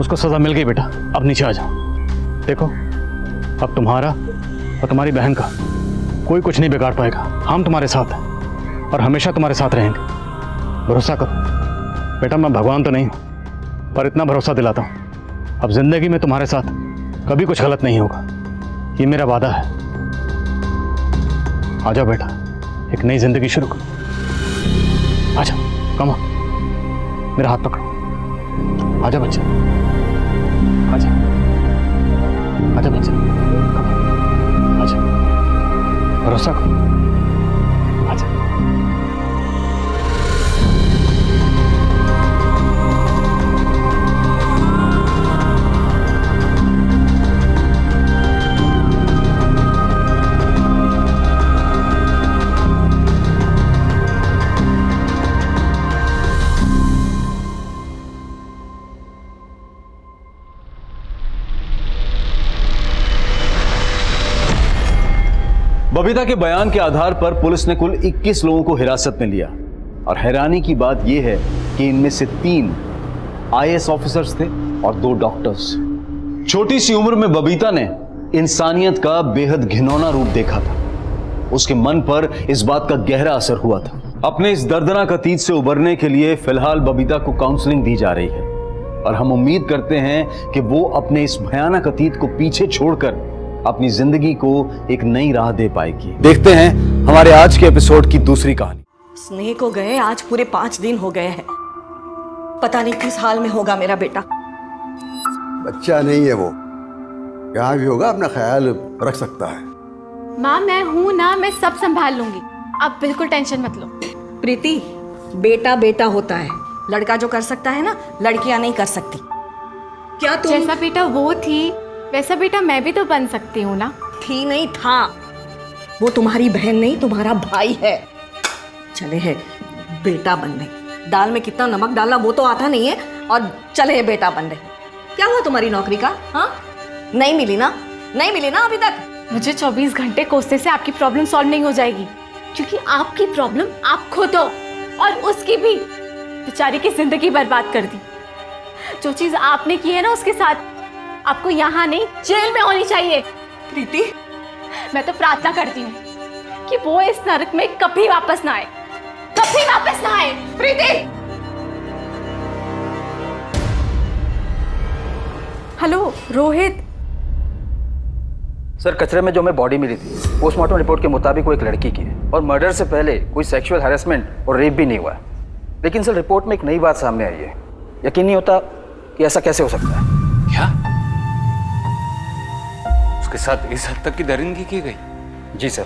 उसको सजा मिल गई। बेटा अब नीचे आ जाओ। देखो अब तुम्हारा और तुम्हारी बहन का कोई कुछ नहीं बिगाड़ पाएगा। हम तुम्हारे साथ हैं और हमेशा तुम्हारे साथ रहेंगे। भरोसा करो बेटा, मैं भगवान तो नहीं हूं, पर इतना भरोसा दिलाता हूं, अब जिंदगी में तुम्हारे साथ कभी कुछ गलत नहीं होगा, ये मेरा वादा है। आ जाओ बेटा, एक नई जिंदगी शुरू करो। आ जाओ, कम मेरा हाथ पकड़ो। आ जाओ बच्चा, आ जाओ, आ जाओ बच्चा, आ जाओ, भरोसा करो, आ जाओ। बबीता के बयान के आधार पर पुलिस ने कुल 21 लोगों को हिरासत में लिया और हैरानी की बात यह है कि इनमें से 3 आईएएस ऑफिसर्स थे और 2 डॉक्टर्स। छोटी सी उम्र में बबीता ने इंसानियत का बेहद घिनौना रूप देखा था। उसके मन पर इस बात का गहरा असर हुआ था। अपने इस दर्दनाक अतीत से उबरने के लिए फिलहाल बबीता को काउंसलिंग दी जा रही है और हम उम्मीद करते हैं कि वो अपने इस भयानक अतीत को पीछे छोड़कर अपनी जिंदगी को एक नई राह दे पाएगी। देखते हैं हमारे आज के एपिसोड की दूसरी कहानी। स्नेह को गए आज पूरे 5 दिन हो गए हैं। पता नहीं किस हाल में होगा मेरा बेटा। बच्चा नहीं है वो, यहाँ भी होगा, अपना ख्याल रख सकता है। माँ मैं हूँ ना, मैं सब संभाल लूंगी, आप बिल्कुल टेंशन मत लो। प्रीति, बेटा बेटा होता है, लड़का जो कर सकता है ना, लड़कियां नहीं कर सकती। क्या तुम जैसा बेटा वो थी वैसा बेटा मैं भी तो बन सकती हूँ ना। थी नहीं था, वो तुम्हारी बहन नहीं तुम्हारा भाई है। चले है बेटा बनने, दाल में कितना नमक डालना वो तो आता नहीं है और चले है बेटा बनने। क्या हुआ तुम्हारी नौकरी का? हाँ, नहीं मिली ना, नहीं मिली ना अभी तक। मुझे 24 घंटे कोसने से आपकी प्रॉब्लम सॉल्व नहीं हो जाएगी, क्योंकि आपकी प्रॉब्लम आप खुद हो और उसकी भी बेचारी की जिंदगी बर्बाद कर दी। जो चीज आपने की है ना उसके साथ, आपको यहाँ नहीं जेल में होनी चाहिए। प्रीति, मैं तो प्रार्थना करती हूँ कि वो इस नरक में कभी वापस ना आए, कभी वापस ना आए। प्रीति, हेलो रोहित। सर, कचरे में जो हमें बॉडी मिली थी पोस्टमार्टम रिपोर्ट के मुताबिक वो एक लड़की की है और मर्डर से पहले कोई सेक्सुअल हैरेसमेंट और रेप भी नहीं हुआ है। लेकिन सर रिपोर्ट में एक नई बात सामने आई है। यकीन नहीं होता कि ऐसा कैसे हो सकता है। क्या उसके साथ इस हद तक की दरिंदगी की गई? जी सर,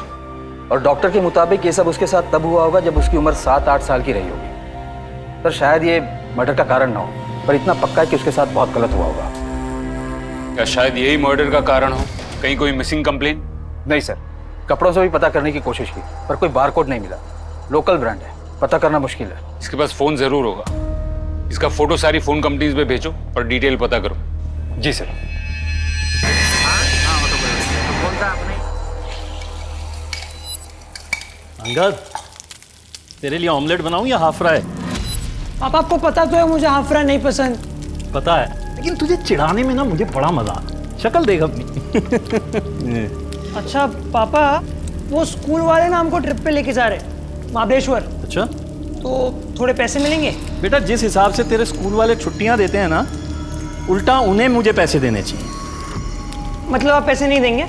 और डॉक्टर के मुताबिक ये सब उसके साथ तब हुआ होगा जब उसकी उम्र 7-8 साल की रही होगी। सर शायद ये मर्डर का कारण ना हो, पर इतना पक्का है कि उसके साथ बहुत गलत हुआ होगा। क्या शायद यही मर्डर का कारण हो? कहीं कोई मिसिंग कंप्लेन? नहीं सर, कपड़ों से भी पता करने की कोशिश की पर कोई बारकोड नहीं मिला। लोकल ब्रांड है, पता करना मुश्किल है। इसके पास फोन जरूर होगा। इसका फोटो सारी फोन कंपनीज पे भेजो और डिटेल पता करो। जी सर। अंगद, तेरे लिए ऑमलेट बनाऊं या हाफ फ्राई? पापा, आपको पता तो है मुझे हाफ फ्राई नहीं पसंद। पता है, लेकिन तुझे चिढ़ाने में ना मुझे बड़ा मजा आता। शक्ल देख अपनी। अच्छा पापा, वो स्कूल वाले ना हमको ट्रिप पे लेके जा रहे महाबलेश्वर। अच्छा, तो थोड़े पैसे मिलेंगे? बेटा जिस हिसाब से तेरे स्कूल वाले छुट्टियां देते हैं ना, उल्टा उन्हें मुझे पैसे देने चाहिए। मतलब आप पैसे नहीं देंगे?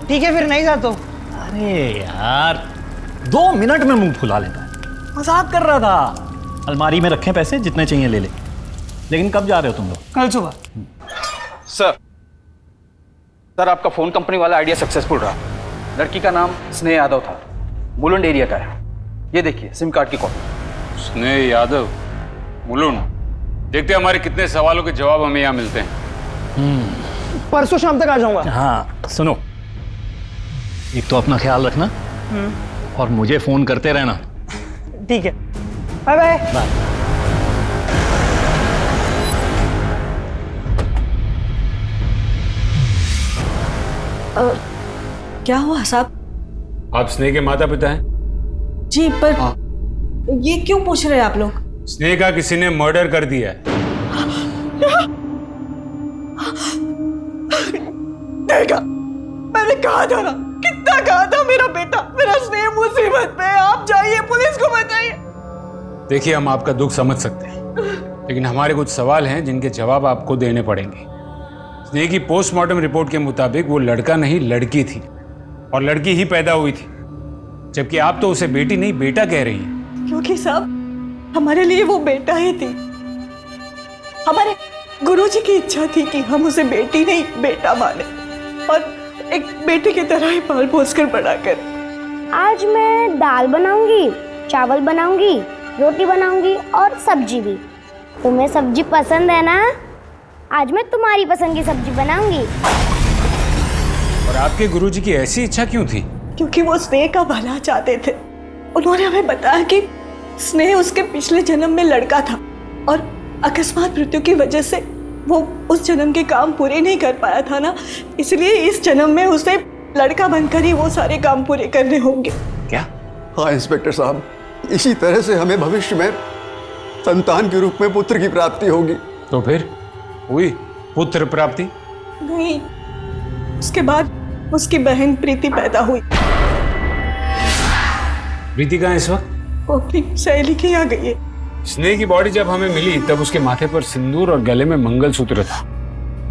ठीक है फिर नहीं जाता। अरे यार, 2 मिनट में मुंह फुला लेता है। मजाक कर रहा था। अलमारी में रखे पैसे, जितने चाहिए ले ले। लेकिन कब जा रहे हो तुम लोग? कल सुबह। सर आपका फोन कंपनी वाला आइडिया सक्सेसफुल रहा। लड़की का नाम स्नेह यादव था, मुलुंड एरिया का है। ये देखिए सिम कार्ड की कॉपी। स्नेह यादव, मुलुंड। देखते हैं हमारे कितने सवालों के जवाब हमें यहाँ मिलते हैं। परसों शाम तक आ जाऊंगा। हाँ सुनो, एक तो अपना ख्याल रखना और मुझे फोन करते रहना। ठीक है, बाय बाय। क्या हुआ साहब? आप स्नेह के माता पिता हैं? जी, पर ये क्यों पूछ रहे हैं आप लोग? स्नेह का किसी ने मर्डर कर दिया है। जाएगा। मैंने कहा था ना, कितना कहा था, मेरा बेटा, मेरा स्नेह मुसीबत में, आप जाइए पुलिस को बताइए। देखिए, हम आपका दुख समझ सकते हैं, लेकिन हमारे कुछ सवाल हैं जिनके जवाब आपको देने पड़ेंगे। स्नेह की पोस्टमार्टम रिपोर्ट के मुताबिक वो लड़का नहीं लड़की थी, और लड़की ही पैदा हुई थी, जबकि आप तो उसे बेटी नहीं बेटा कह रही हैं। क्योंकि साहब हमारे लिए वो बेटा ही थी। हमारे गुरुजी की इच्छा थी कि हम उसे बेटी नहीं बेटा माने और एक बेटे की तरह ही पाल पोस कर बड़ा करें। आज मैं दाल बनाऊंगी, चावल बनाऊंगी, रोटी बनाऊंगी और सब्जी भी। तुम्हें सब्जी पसंद है ना? आज मैं तुम्हारी पसंद की सब्जी बनाऊंगी। और आपके गुरुजी की ऐसी इच्छा क्यों थी? क्योंकि वो स्नेह का भला चाहते थे। उन्होंने हमें बताया कि स्नेह उसके पिछले जन्म में लड़का था और अकस्मात मृत्यु की वजह से वो उस जन्म के काम पूरे नहीं कर पाया था ना, इसलिए इस जन्म में उसे लड़का बनकर ही वो सारे काम पूरे करने होंगे। क्या? हाँ इंस्पेक्टर साहब, इसी तरह से हमें भविष्य में संतान के रूप में पुत्र की प्राप्ति होगी। तो फिर हुई पुत्र प्राप्ति? नहीं, उसके बाद उसकी बहन प्रीति पैदा हुई। प्रीति कहाँ है इस वक्त? वो अपनी सहेली के यहाँ गई है। स्नेह की बॉडी जब हमें मिली तब उसके माथे पर सिंदूर और गले में मंगलसूत्र था,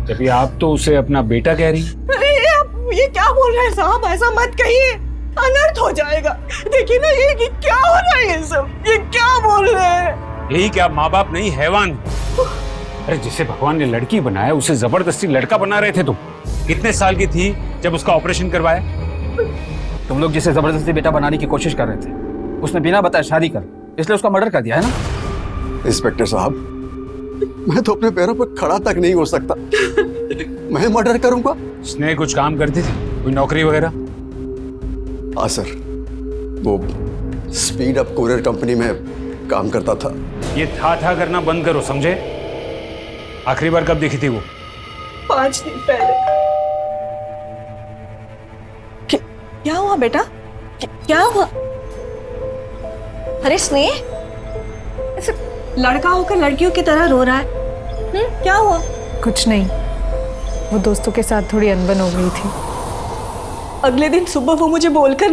जबकि आप तो उसे अपना बेटा कह रही। अरे आप ये क्या बोल रहे हैं साहब, ऐसा मत कहिए, अनर्थ हो जाएगा। देखिए ना ये क्या हो रहा है, ये सब ये क्या बोल रहे हैं? यही क्या माँ बाप नहीं हैवान? अरे जिसे भगवान ने लड़की बनाया उसे जबरदस्ती लड़का बना रहे थे तुम। कितने साल की थी जब उसका ऑपरेशन करवाया? तुम लोग जिसे जबरदस्ती बेटा बनाने की कोशिश कर रहे थे, उसने बिना बताए शादी कर, इसलिए उसका मर्डर कर दिया है ना? इंस्पेक्टर साहब, मैं तो अपने पैरों पर खड़ा तक नहीं हो सकता, मैं मर्डर करूंगा? स्नेह कुछ काम करती थी, कोई नौकरी वगैरह? हाँ सर, वो स्पीड अप कोरियर कंपनी में काम करता था। ये था करना बंद करो, समझे? आखिरी बार कब दिखी थी वो? 5 दिन पहले। क्या हुआ बेटा, क्या हुआ? अरे स्नेह, ऐसे लड़का होकर लड़कियों की तरह रो रहा है, क्या हुआ? कुछ नहीं, वो दोस्तों के साथ थोड़ी अनबन हो गई थी। अगले दिन सुबह वो मुझे बोलकर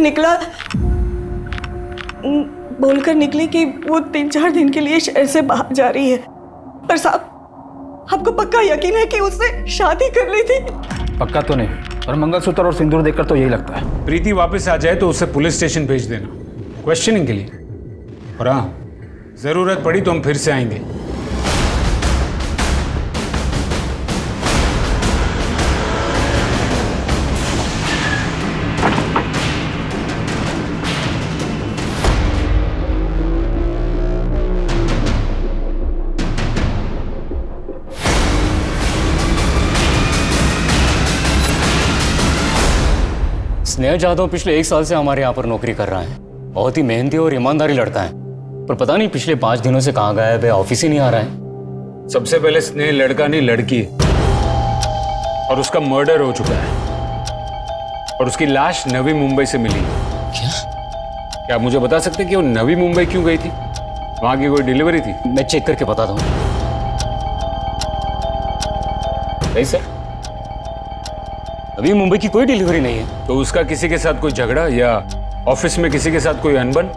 निकली कि वो 3-4 दिन के लिए शहर से बाहर जा रही है। पर साहब, आपको पक्का यकीन है कि उसने शादी कर ली थी? पक्का तो नहीं, पर मंगलसूत्र और सिंदूर देखकर तो यही लगता है। प्रीति वापस आ जाए तो उसे पुलिस स्टेशन भेज देना क्वेश्चनिंग के लिए, और हाँ, जरूरत पड़ी तो हम फिर से आएंगे। स्नेह जाधव पिछले 1 साल से हमारे यहाँ पर नौकरी कर रहा है। बहुत ही मेहनती और ईमानदारी लड़का है, पर पता नहीं पिछले 5 दिनों से कहाँ गायब है, ऑफिस ही नहीं आ रहा है। सबसे पहले स्नेह लड़का नहीं लड़की है, और उसका मर्डर हो चुका है, और उसकी लाश नवी मुंबई से मिली। क्या आप मुझे बता सकते हैं कि वो नवी मुंबई क्यों गई थी? वहां की कोई डिलीवरी थी? मैं चेक करके बताता हूँ। नहीं सर, अभी मुंबई की कोई डिलीवरी नहीं है। तो उसका किसी के साथ कोई झगड़ा या ऑफिस में किसी के साथ कोई अनबन?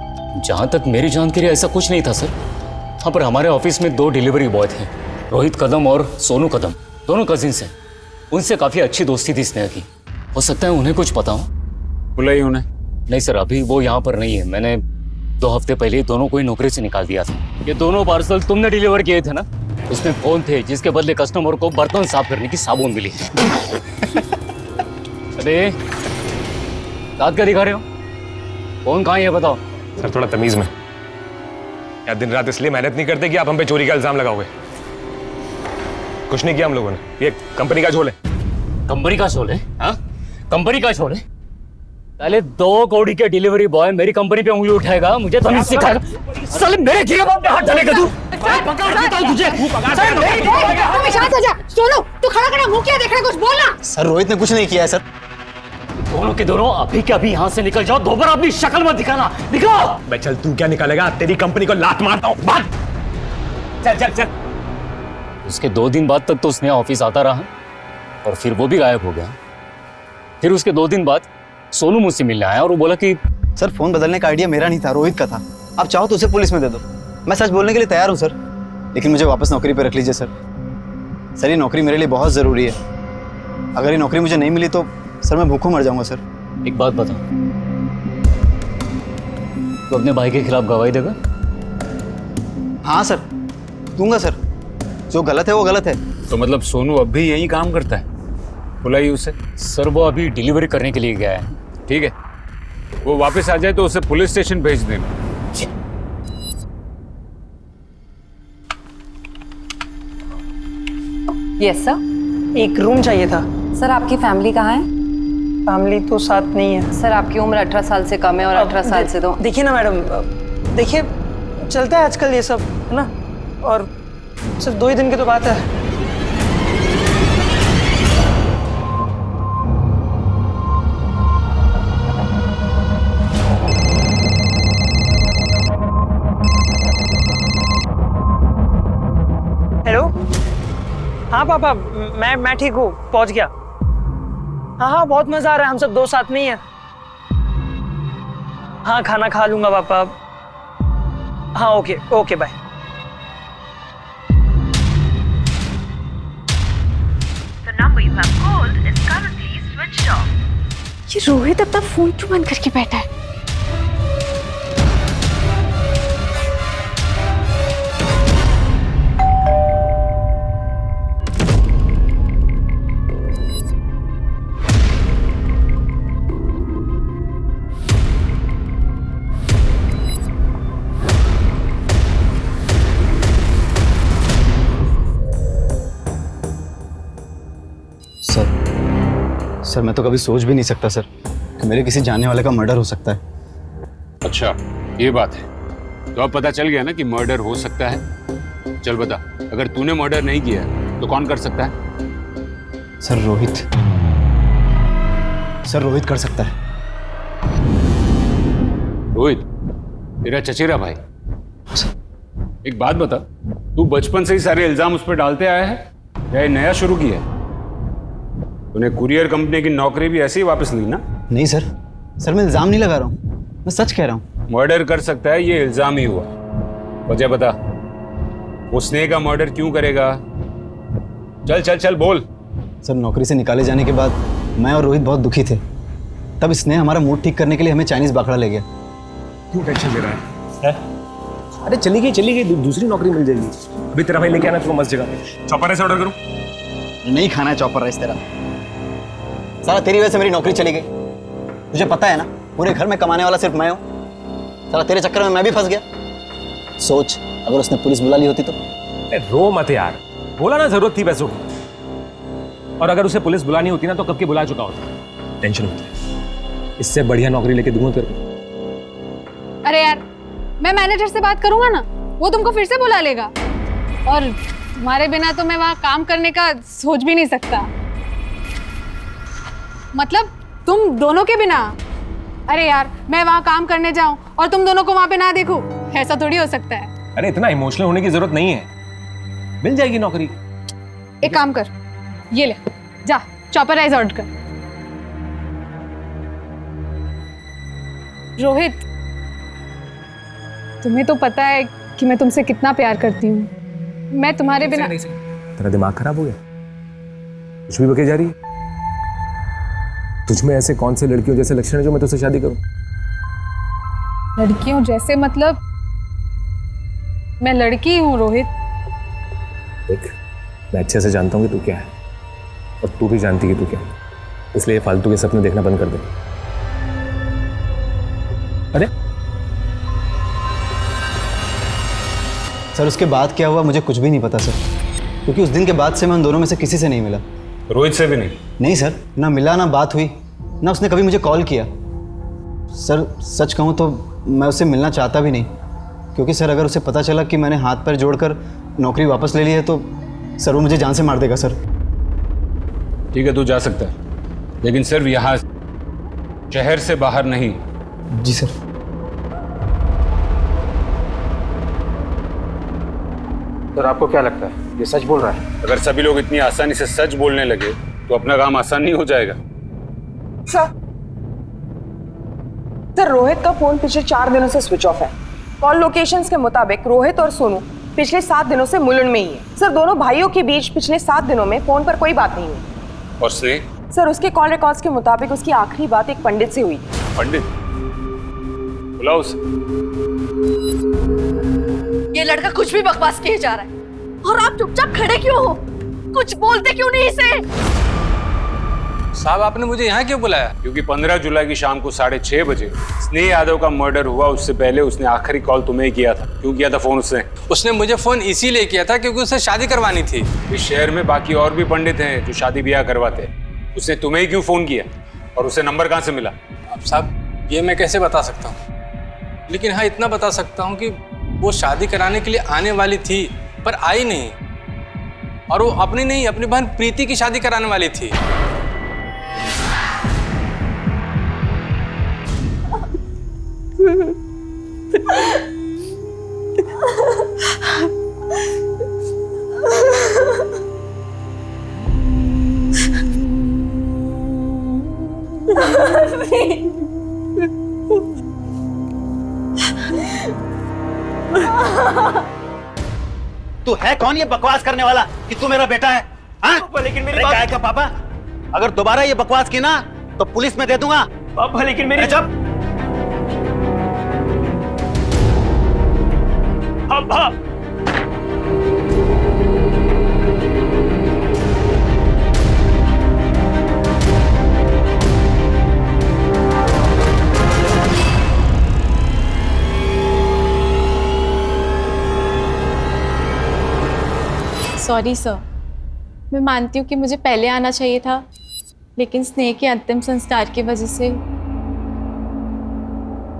जहां तक मेरी जानकारी ऐसा कुछ नहीं था सर। हाँ, पर हमारे ऑफिस में 2 डिलीवरी बॉय थे, रोहित कदम और सोनू कदम, दोनों कजिन्स हैं। उनसे काफी अच्छी दोस्ती थी स्नेह की। हो सकता है उन्हें कुछ पता हो। बुलाई उन्हें? नहीं सर, अभी वो यहाँ पर नहीं है। मैंने 2 हफ्ते पहले ही दोनों को ही नौकरी से निकाल दिया था। ये दोनों पार्सल तुमने डिलीवर किए थे ना? उसमें फोन थे जिसके बदले कस्टमर को बर्तन साफ करने की साबुन मिली। अरे दांत क्या दिखा रहे हो? फोन कहाँ है बताओ। सर थोड़ा तमीज में। या दिन रात इसलिए मेहनत नहीं करते कि आप हम पे चोरी का इल्जाम लगाओगे। कुछ नहीं किया हम लोगों ने, ये कंपनी का झोल है। कंपनी का झोल है? हाँ, कंपनी का झोल है। पहले 2 कौड़ी के डिलीवरी बॉय मेरी कंपनी पे उंगली उठाएगा, मुझे तमीज सिखाएगा। साले मेरे जीवन पे हाथ डालेगा तू? सोनू, तू खड़ा मुंह क्या देख रहा है, कुछ बोलना। सर रोहित ने कुछ नहीं किया है सर। दोनों के दोनों अभी के अभी यहाँ से निकल जाओ। दोबारा अपनी शक्ल मत दिखाना। दिखाओ। मैं चल, तू क्या निकालेगा? तेरी कंपनी को लात मारता हूँ। बात चल चल चल। उसके 2 दिन बाद तक तो उसने ऑफिस आता रहा और फिर वो भी गायब हो गया। फिर उसके 2 दिन बाद सोनू मुझसे मिलने आया और वो बोला कि सर फोन बदलने का आइडिया मेरा नहीं था, रोहित का था। आप चाहो तो उसे पुलिस में दे दो, मैं सच बोलने के लिए तैयार हूँ सर, लेकिन मुझे वापस नौकरी पे रख लीजिए सर। सर ये नौकरी मेरे लिए बहुत ज़रूरी है, अगर ये नौकरी मुझे नहीं मिली तो सर मैं भूखों मर जाऊंगा सर। एक बात बता, तो अपने भाई के खिलाफ गवाही देगा? हाँ सर दूंगा सर, जो गलत है वो गलत है। तो मतलब सोनू अब भी यही काम करता है? बुलाइए उसे। सर वो अभी डिलीवरी करने के लिए गया है। ठीक है, वो वापस आ जाए तो उसे पुलिस स्टेशन भेज देना। Yes sir. एक रूम चाहिए था। सर आपकी फैमिली कहाँ है? फैमिली तो साथ नहीं है। सर आपकी उम्र 18 साल से कम है और 18 साल से तो देखिए ना मैडम, देखिए चलता है आजकल ये सब, है ना, और सिर्फ 2 ही दिन की तो बात है। हेलो, हाँ पापा, मैं ठीक हूँ, पहुँच गया। हाँ बहुत मजा आ रहा है, हम सब 2 साथ में ही हैं। हाँ खाना खा लूंगा पापा। हाँ ओके ओके बाय। ये रोहित अपना फोन क्यों बंद करके बैठा है? सर मैं तो कभी सोच भी नहीं सकता सर कि मेरे किसी जानने वाले का मर्डर हो सकता है। अच्छा ये बात है, तो अब पता चल गया ना कि मर्डर हो सकता है। चल बता, अगर तूने मर्डर नहीं किया तो कौन कर सकता है? सर रोहित, सर रोहित कर सकता है। रोहित तेरा चचेरा भाई? एक बात बता, तू बचपन से ही सारे इल्जाम उस पर डालते आया है या ये नया शुरू किया है? तूने कुरियर कंपनी की नौकरी भी ऐसे ही वापस ली ना? नहीं सर, सर मैं इल्जाम नहीं लगा रहा हूँ, मैं सच कह रहा हूँ। मर्डर कर सकता है ये इल्जाम ही हुआ। वजह बता, वो स्नेह का मर्डर क्यों करेगा? चल चल चल बोल। सर नौकरी से निकाले जाने के बाद मैं और रोहित बहुत दुखी थे, तब स्नेह हमारा मूड ठीक करने के लिए हमें चाइनीज बाखड़ा ले गया। क्यों टेंशन ले रहा है? अरे चली गई, दूसरी नौकरी मिल जाएगी। अभी तेरा भाई लेके आना तुम मस्त जगह। चॉपर राइस ऑर्डर करूं? नहीं खाना है चॉपर राइस तेरा, साला तेरी वजह से मेरी नौकरी चली गई। तुझे पता है ना पूरे घर में कमाने वाला सिर्फ मैं हूँ, साला तेरे चक्कर में मैं भी फंस गया। सोच अगर उसने पुलिस बुला ली होती तो। रो मत यार, बोला ना जरूरत थी पैसों की, और अगर उसे पुलिस बुलानी होती ना तो कब की बुला चुका होता। टेंशन मत ले, इससे बढ़िया नौकरी लेके दूंगा तेरे को। अरे यार मैं मैनेजर से बात करूंगा ना, वो तुमको फिर से बुला लेगा, और तुम्हारे बिना तो मैं वहां काम करने का सोच भी नहीं सकता। मतलब तुम दोनों के बिना? अरे यार मैं वहां काम करने जाऊं और तुम दोनों को वहां पे ना देखूं, ऐसा थोड़ी हो सकता है। अरे इतना इमोशनल होने की जरूरत नहीं है, मिल जाएगी नौकरी। एक काम कर, ये ले जा चॉपर राइस ऑर्डर कर। रोहित तुम्हें तो पता है कि मैं तुमसे कितना प्यार करती हूँ, मैं तुम्हारे बिना। तेरा दिमाग खराब हो गया? कुछ भी बके जा रही है? तुझमें ऐसे कौन से लड़कियों जैसे लक्षण है जो मैं तुझसे शादी करूं? लड़कियों जैसे मतलब? मैं लड़की हूँ रोहित। देख मैं अच्छे से जानता हूँ कि तू क्या है, और तू भी जानती है कि तू क्या है, इसलिए फालतू के सपने देखना बंद कर दे। अरे सर उसके बाद क्या हुआ मुझे कुछ भी नहीं पता सर, क्योंकि उस दिन के बाद से मैं उन दोनों में से किसी से नहीं मिला। रोहित से भी नहीं? नहीं सर, ना मिला ना बात हुई, ना उसने कभी मुझे कॉल किया। सर सच कहूँ तो मैं उससे मिलना चाहता भी नहीं, क्योंकि सर अगर उसे पता चला कि मैंने हाथ पैर जोड़कर नौकरी वापस ले ली है तो सर वो मुझे जान से मार देगा सर। ठीक है तू जा सकता है, लेकिन सिर्फ यहाँ शहर से बाहर नहीं। जी सर। सर आपको क्या लगता है ये सच बोल रहा है? अगर सभी लोग इतनी आसानी से सच बोलने लगे तो अपना काम आसान नहीं हो जाएगा। सर रोहित का फोन पिछले 4 दिनों से स्विच ऑफ है। कॉल लोकेशंस के मुताबिक रोहित और सोनू पिछले 7 दिनों से मुलुंड में ही है। सर दोनों भाइयों के बीच पिछले 7 दिनों में फोन पर कोई बात नहीं हुई। और स्नेह? सर उसके कॉल रिकॉर्ड्स के मुताबिक उसकी आखिरी बात एक पंडित से हुई। पंडित? बुलाओ उसे। ये लड़का कुछ भी बकवास किए जा रहा है और आप चुपचाप खड़े क्यों हो? कुछ बोलते क्यों नहीं इसे? साहब आपने मुझे यहाँ क्यों बुलाया? क्योंकि 15 जुलाई की शाम को 6:30 बजे स्नेह यादव का मर्डर हुआ। उससे पहले उसने आखिरी कॉल तुम्हें ही किया था। क्यों किया था फोन उसने? उसने मुझे फोन इसीलिए किया था क्योंकि उसे शादी करवानी थी। इस शहर में बाकी और भी पंडित हैं जो शादी ब्याह करवाते हैं। उसने तुम्हें ही क्यों फोन किया और उसे नंबर कहाँ से मिला? अब साहब ये मैं कैसे बता सकता हूँ, लेकिन हाँ इतना बता सकता हूँ कि वो शादी कराने के लिए आने वाली थी पर आई नहीं, और वो अपनी नहीं अपनी बहन प्रीति की शादी कराने वाली थी। तू है कौन ये बकवास करने वाला कि तू मेरा बेटा है? हाँ? लेकिन मेरी अरे क्या का पापा, अगर दोबारा ये बकवास की ना तो पुलिस में दे दूंगा। पापा लेकिन मेरी जब पापा सॉरी सर, मैं मानती हूँ कि मुझे पहले आना चाहिए था, लेकिन स्नेह के अंतिम संस्कार की वजह से।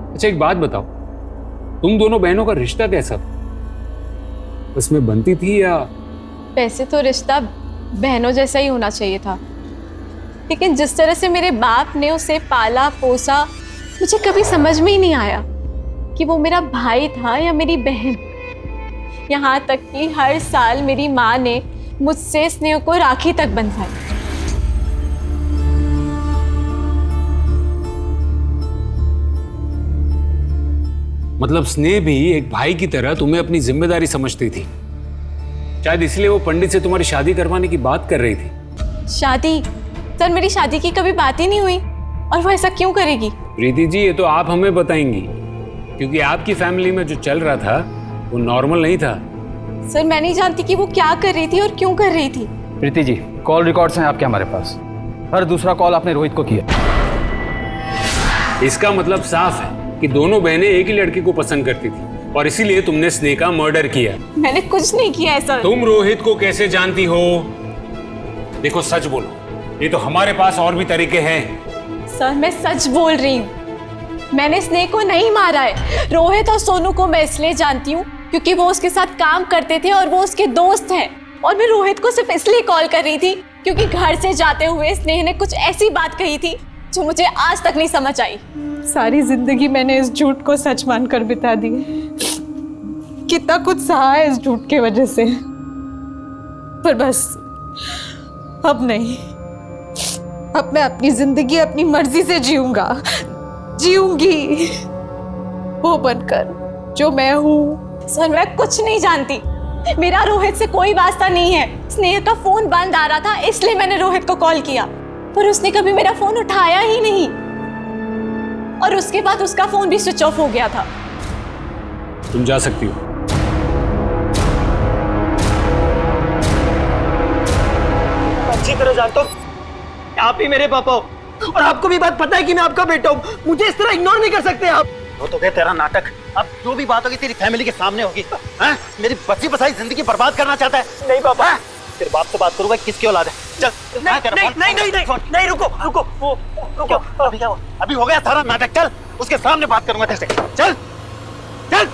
अच्छा एक बात बताओ, तुम दोनों बहनों का रिश्ता कैसा था? उसमें बनती थी या? वैसे तो रिश्ता बहनों जैसा ही होना चाहिए था, लेकिन जिस तरह से मेरे बाप ने उसे पाला पोसा, मुझे कभी समझ में ही नहीं आया कि वो मेरा भाई था या मेरी बहन। यहाँ तक कि हर साल मेरी माँ ने मुझसे स्नेह को राखी तक बंधवाई। मतलब स्नेह भी एक भाई की तरह तुम्हें अपनी जिम्मेदारी समझती थी। शायद इसलिए वो पंडित से तुम्हारी शादी करवाने की बात कर रही थी। शादी? सर मेरी शादी की कभी बात ही नहीं हुई, और वो ऐसा क्यों करेगी? प्रीति जी ये तो आप हमें बताएंगी, क्योंकि आपकी फैमिली में जो चल रहा था वो नॉर्मल नहीं था। सर मैं नहीं जानती कि वो क्या कर रही थी और क्यों कर रही थी। प्रीति जी कॉल रिकॉर्ड्स हैं आपके हमारे पास। हर दूसरा कॉल आपने रोहित को किया। इसका मतलब साफ है कि दोनों बहनें एक ही लड़के को पसंद करती थी और इसीलिए तुमने स्नेह का मर्डर किया। मैंने कुछ नहीं किया है सर। तुम रोहित को कैसे जानती हो? देखो सच बोलो, ये तो हमारे पास और भी तरीके हैं। सर मैं सच बोल रही हूँ, मैंने स्नेह को नहीं मारा है। रोहित और सोनू को मैं इसलिए जानती हूँ क्योंकि वो उसके साथ काम करते थे और वो उसके दोस्त हैं, और मैं रोहित को सिर्फ इसलिए कॉल कर रही थी क्योंकि घर से जाते हुए स्नेह ने कुछ ऐसी बात कही थी जो मुझे आज तक नहीं समझ आई। सारी जिंदगी मैंने इस झूठ को सच मानकर बिता दी। कितना कुछ सहा है इस झूठ के वजह से, पर बस अब नहीं। अब मैं अपनी जिंदगी अपनी मर्जी से जीऊंगी वो बनकर जो मैं हूँ। सर मैं कुछ नहीं जानती, मेरा रोहित से कोई वास्ता नहीं है। स्नेह का फोन बंद आ रहा था इसलिए मैंने रोहित को कॉल किया, पर उसने कभी मेरा फोन उठाया ही नहीं, और उसके बाद उसका फोन भी स्विच ऑफ हो गया था। तुम जा सकती हो। अच्छी तरह जानता हूँ आप ही मेरे पापा हो, और आपको भी बात पता है कि मैं आपका बेटा हूँ। मुझे इस तरह इग्नोर नहीं कर सकते आप। वो तो गया तेरा नाटक। अब जो भी बात होगी तेरी फैमिली के सामने होगी। हाँ? मेरी बची बसाई जिंदगी बर्बाद करना चाहता है? नहीं पापा। हाँ? तेरे बाप से बात करूंगा किसकी औलाद है। चल नहीं रुको वो रुको। अभी क्या हुआ? अभी हो गया सारा नाटक। चल उसके सामने बात करूंगा तेरे से। चल चल।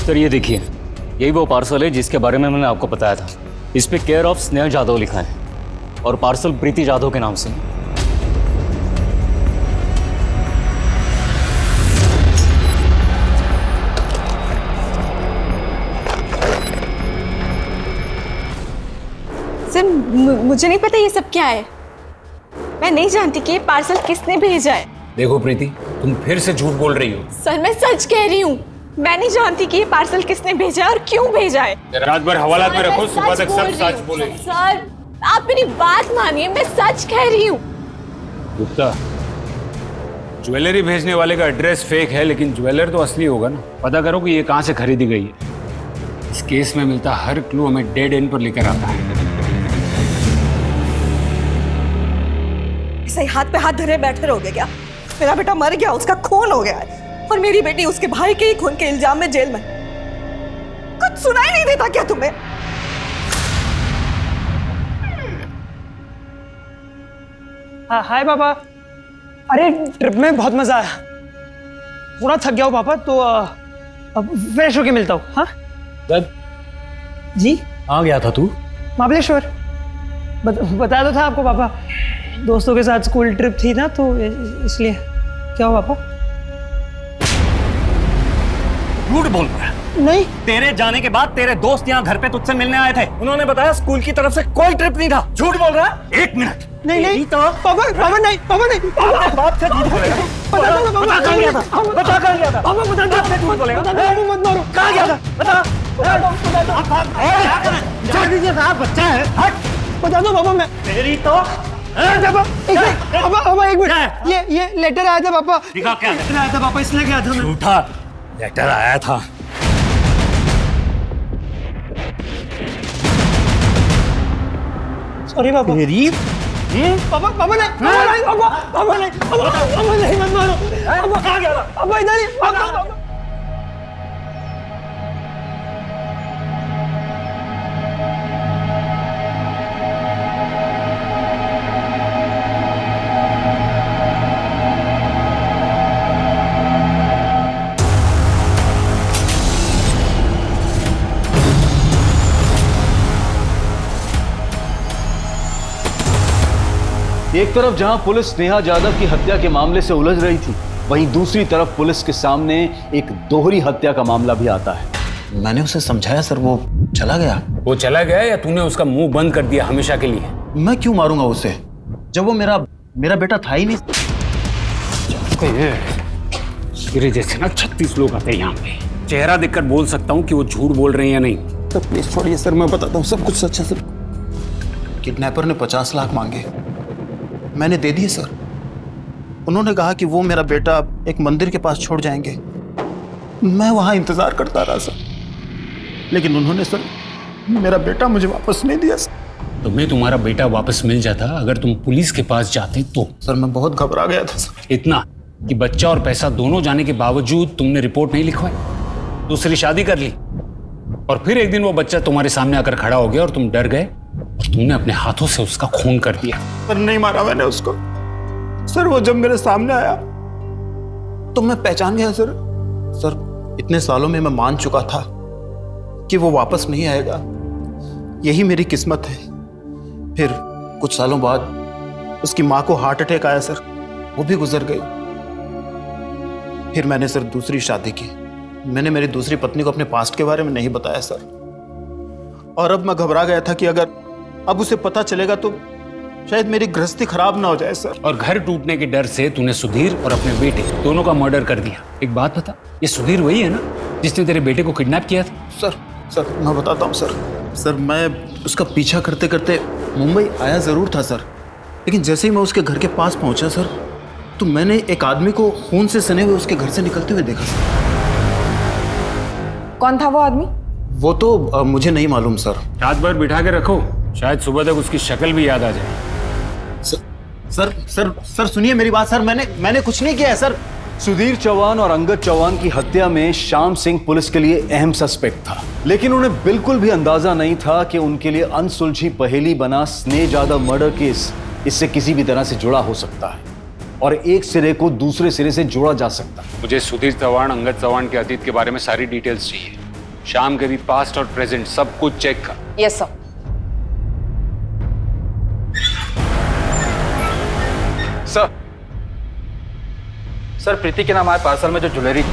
सर ये देखिए, यही वो पार्सल है जिसके बारे में मैंने आपको बताया था। इस पे केयर ऑफ स्नेह जादव लिखा है और पार्सल प्रीति जादव के नाम से। सर मुझे नहीं पता ये सब क्या है। मैं नहीं जानती कि ये पार्सल किसने भेजा है। देखो प्रीति, तुम फिर से झूठ बोल रही हो। सर मैं सच कह रही हूँ, मैं नहीं जानती कि ये पार्सल किसने भेजा है और क्यों भेजा है। रात भर हवालात में रखो, सुबह तक सब सच बोले। सर आप मेरी बात मानिए, मैं सच कह रही हूँ। गुप्ता, ज्वेलरी भेजने वाले का एड्रेस फेक है, लेकिन ज्वेलर तो असली होगा ना। पता करो कि ये कहाँ से खरीदी गई है। इस केस में मिलता हर क्लू हमें डेड एंड पर लेकर आता है। ऐसे ही हाथ पे हाथ धरे बैठे रहोगे क्या? मेरा बेटा मर गया, उसका खून हो गया है, और मेरी बेटी उसके भाई के ही खून के इल्जाम में जेल में। कुछ सुनाई नहीं देता क्या तुम्हें? हाँ हाय पापा। अरे ट्रिप में बहुत मजा आया, थोड़ा थक गया हूँ पापा, तो अब फ्रेश होके मिलता हूँ। हाँ जी। कहाँ गया था तू? महाबलेश्वर। बताया तो था आपको पापा, दोस्तों के साथ स्कूल ट्रिप थी ना, तो इसलिए। क्या हुआ पापा? झूठ बोल रहा है। नहीं, तेरे जाने के बाद तेरे दोस्त यहाँ घर पे तुझसे मिलने आए थे, उन्होंने बताया स्कूल की तरफ से कोई ट्रिप नहीं था। झूठ बोल रहा है। 1 मिनट। नहीं तो पापा नहीं, पापा नहीं, बाप से झूठ बोलेगा। बता कहाँ गया था? बता कहाँ गया था? पापा बता दो, बाप से झूठ बोलेगा। मत मारो। कहाँ गया था? बता। छोड़ दीजिए साहब, बच्चा है। हट। बता दो पापा। मैं तेरी तो पापा 1 मिनट, ये लेटर आया था पापा। दिखा क्या लेटर आया था पापा, इसलिए गया था मैं। झूठा लेटर आया था। सॉरी पापा। तेरी पापा नहीं, पापा नहीं, पापा नहीं, मत मारो। पापा कहाँ गया था? पापा इधर ही। पापा एक तरफ जहां पुलिस नेहा जाधव की हत्या के मामले से उलझ रही थी, वहीं दूसरी तरफ पुलिस के सामने एक दोहरी हत्या का मामला भी आता है। मैंने उसे समझाया सर, वो चला गया। वो चला गया या तूने उसका मुंह बंद कर दिया हमेशा के लिए? मैं क्यों मारूंगा उसे, जब वो मेरा बेटा था ही नहीं। तेरे जैसे ना 36 लोग आते हैं यहाँ पे, चेहरा देखकर बोल सकता हूँ कि वो झूठ बोल रहे हैं या नहीं। तो प्लीज छोड़िए सर, मैं बताता हूँ सब कुछ सच है सर। किडनैपर ने 50 लाख मांगे, मैंने दे दिए सर। उन्होंने कहा कि वो मेरा बेटा एक मंदिर के पास छोड़ जाएंगे। मैं वहां इंतजार करता रहा सर, लेकिन उन्होंने सर मेरा बेटा मुझे वापस नहीं दिया सर। तुम्हें तुम्हारा बेटा वापस मिल जाता अगर तुम पुलिस के पास जाते तो। सर मैं बहुत घबरा गया था सर। इतना कि बच्चा और पैसा दोनों जाने के बावजूद तुमने रिपोर्ट नहीं लिखवाई, दूसरी शादी कर ली, और फिर एक दिन वो बच्चा तुम्हारे सामने आकर खड़ा हो गया और तुम डर गए और तुमने अपने हाथों से उसका खून कर दिया। पर नहीं मारा मैंने उसको सर, वो जब मेरे सामने आया तो मैं पहचान गया सर। सर इतने सालों में मैं मान चुका था कि वो वापस नहीं आएगा, यही मेरी किस्मत है। फिर कुछ सालों बाद उसकी माँ को हार्ट अटैक आया सर, वो भी गुजर गई। फिर मैंने सर दूसरी शादी की। मैंने मेरी दूसरी पत्नी को अपने पास्ट के बारे में नहीं बताया सर, और अब मैं घबरा गया था कि अगर अब उसे पता चलेगा तो शायद मेरी गृहस्थी खराब ना हो जाए सर। और घर टूटने के डर से तूने सुधीर और अपने बेटे दोनों का मर्डर कर दिया। एक बात बता, ये सुधीर वही है ना जिसने तेरे बेटे को किडनैप किया था? सर मैं बताता हूँ सर मैं उसका पीछा करते करते मुंबई आया जरूर था सर, लेकिन जैसे ही मैं उसके घर के पास पहुंचा सर, तो मैंने एक आदमी को खून से सने हुए उसके घर से निकलते हुए देखा सर। कौन था वो आदमी? वो तो मुझे नहीं मालूम सर। रात भर बिठा के रखो, शायद सुबह तक उसकी शक्ल भी याद आ जाए। सर सुनिए मेरी बात सर, मैंने कुछ नहीं किया है सर। सुधीर चौहान और अंगद चौहान की हत्या में श्याम सिंह पुलिस के लिए अहम सस्पेक्ट था, लेकिन उन्हें बिल्कुल भी अंदाजा नहीं था कि उनके लिए अनसुलझी पहेली बना स्नेह जाधव मर्डर केस इससे किसी भी तरह से जुड़ा हो सकता है और एक सिरे को दूसरे सिरे से जोड़ा जा सकता है। मुझे सुधीर चौहान, अंगद चौहान के अतीत के बारे में सारी डिटेल्स चाहिए। शाम के भी पास्ट और प्रेजेंट सब कुछ चेक कर। Yes sir. सर प्रीति के नाम आए पार्सल में जो ज्वेलरी थी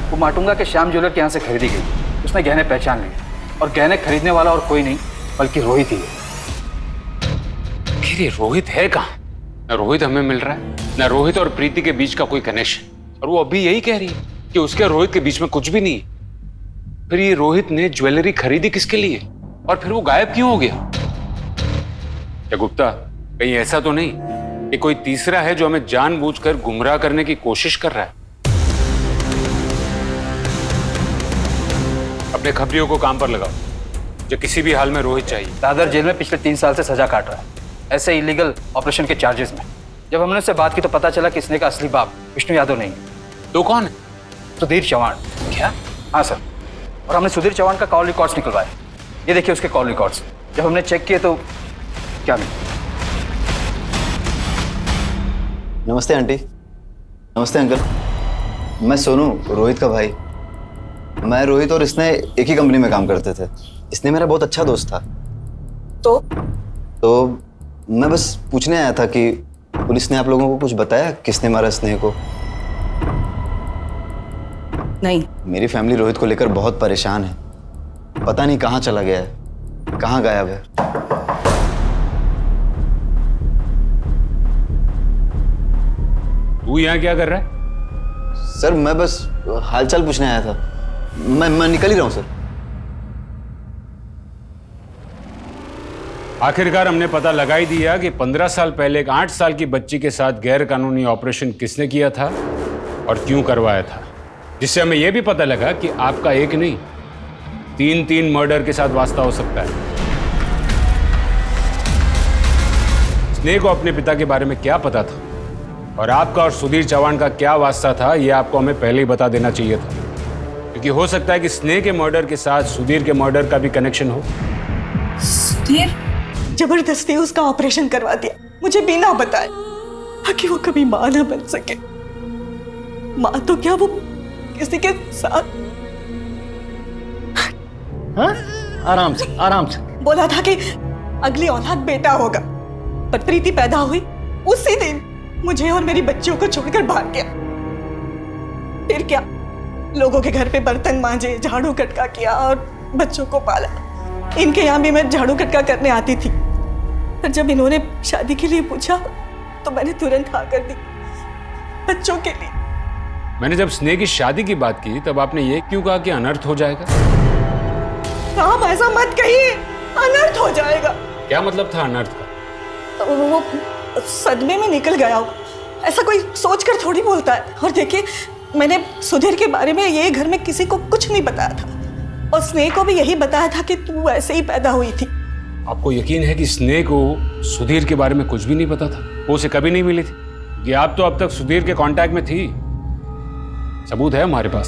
वो माटुंगा के श्याम ज्वेलर के यहाँ से खरीदी गई। उसने गहने पहचान लिए और गहने खरीदने वाला और कोई नहीं बल्कि रोहित ही है। आखिर ये रोहित है कहाँ? न रोहित हमें मिल रहा है, न रोहित और प्रीति के बीच का कोई कनेक्शन। और वो अभी यही कह रही है कि उसके और रोहित के बीच में कुछ भी नहीं है। फिर ये रोहित ने ज्वेलरी खरीदी किसके लिए और फिर वो गायब क्यों हो गया? क्या गुप्ता, कहीं ऐसा तो नहीं कि कोई तीसरा है जो हमें जानबूझकर गुमराह करने की कोशिश कर रहा है? अपने खबरियों को काम पर लगाओ, जो किसी भी हाल में रोहित चाहिए। दादर जेल में पिछले 3 साल से सजा काट रहा है, ऐसे इलीगल ऑपरेशन के चार्जेस में। जब हमने उससे बात की तो पता चला कि स्नेक का असली बाप विष्णु यादव नहीं है। तो कौन है? सुधीर चौहान। क्या? हाँ सर, और हमने सुधीर चौहान का कॉल रिकॉर्ड्स निकलवाए। ये देखिए उसके कॉल रिकॉर्ड्स। जब हमने चेक किए तो क्या मिला? नमस्ते आंटी। नमस्ते अंकल। मैं सोनू, रोहित का भाई। मैं रोहित और इसने एक ही कंपनी में काम करते थे। इसने मेरा बहुत अच्छा दोस्त था। तो मैं बस पूछने आया था कि पुलिस ने आप लोगों को कुछ बताया किसने मारा स्नेह को? नहीं। मेरी फैमिली रोहित को लेकर बहुत परेशान है। पता नहीं कहाँ चला गया है, कहाँ गायब है। तू यहाँ क्या कर रहा है? सर मैं बस हालचाल पूछने आया था। मैं निकल ही रहा हूँ सर। आखिरकार हमने पता लगा ही दिया कि 15 साल पहले एक 8 साल की बच्ची के साथ गैर कानूनी ऑपरेशन किसने किया था और क्यों करवाया था, जिससे हमें यह भी पता लगा कि आपका एक नहीं 3 मर्डर के साथ वास्ता हो सकता है। स्नेह को अपने पिता के बारे में क्या पता था और आपका और सुधीर चौहान का क्या वास्ता था, यह आपको हमें पहले ही बता देना चाहिए था, क्योंकि हो सकता है कि स्नेह के मर्डर के साथ सुधीर के मर्डर का भी कनेक्शन हो। सुधीर जबरदस्ती उसका ऑपरेशन करवा दिया, मुझे बिना बताए, ताकि वो कभी मां ना बन सके। मां तो क्या, वो किसी के साथ। हाँ? आराम से आराम से। बोला था कि अगली औलाद बेटा होगा, पर प्रीति पैदा हुई उसी दिन मुझे और मेरी बच्चियों को छोड़कर भाग गया। फिर क्या, लोगों के घर पे बर्तन मांजे, झाड़ू कटका किया और बच्चों को पाला। इनके यहाँ भी मैं झाड़ू कटका करने आती थी, पर जब इन्होंने शादी के लिए पूछा तो मैंने तुरंत हाँ कर दी, बच्चों के लिए। मैंने जब स्नेह की शादी की बात की तब आपने ये क्यों कहा कि अनर्थ हो जाएगा? साहब ऐसा मत कहिए, अनर्थ हो जाएगा। क्या मतलब था अनर्थ का? वो सदमे में निकल गया हो, ऐसा कोई सोचकर थोड़ी बोलता है। और देखिए, मैंने सुधीर के बारे में ये घर में किसी को कुछ नहीं बताया था, और स्नेह को भी यही बताया था कि तू ऐसे ही पैदा हुई थी। आपको यकीन है कि स्नेह को सुधीर के बारे में कुछ भी नहीं पता था? वो उसे कभी नहीं मिली थी कि आप तो अब तक सुधीर के कांटेक्ट में थी। सबूत है हमारे पास।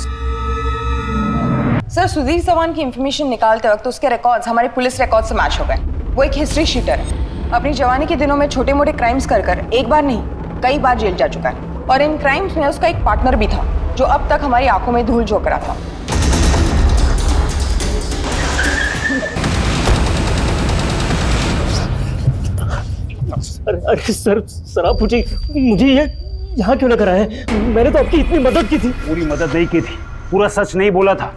सर, सुधीर चौहान की इंफॉर्मेशन निकालते वक्त उसके रिकॉर्ड्स हमारे पुलिस रिकॉर्ड से मैच हो गए। वो एक हिस्ट्री शीटर है। अपनी जवानी के दिनों में छोटे मोटे क्राइम्स कर एक बार नहीं कई बार जेल जा चुका है, और इन क्राइम्स में उसका एक पार्टनर भी था जो अब तक हमारी आंखों में धूल झोंक रहा था। अरे सर आप मुझे ये यहाँ क्यों लग रहा है? मैंने तो आपकी इतनी मदद की थी। पूरी मदद नहीं की थी, पूरा सच नहीं बोला था।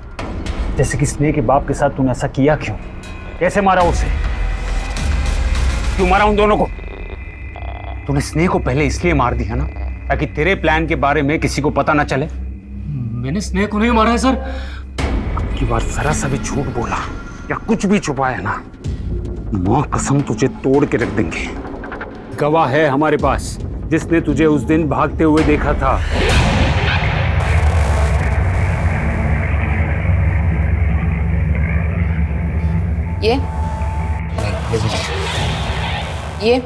जैसे कि स्नेह के बाप के साथ तूने ऐसा किया क्यों? कैसे मारा उसे? क्यों मारा उन दोनों को? तूने स्नेह को पहले इसलिए मार दिया ना ताकि तेरे प्लान के बारे में किसी को पता ना चले। मैंने स्नेह को नहीं मारा है सर। अब की बार जरा सा भी झूठ बोला या कुछ भी छुपाया ना, मां कसम तुझे तोड़ के रख देंगे। गवाह है हमारे पास जिसने तुझे उस दिन भागते हुए देखा था। ये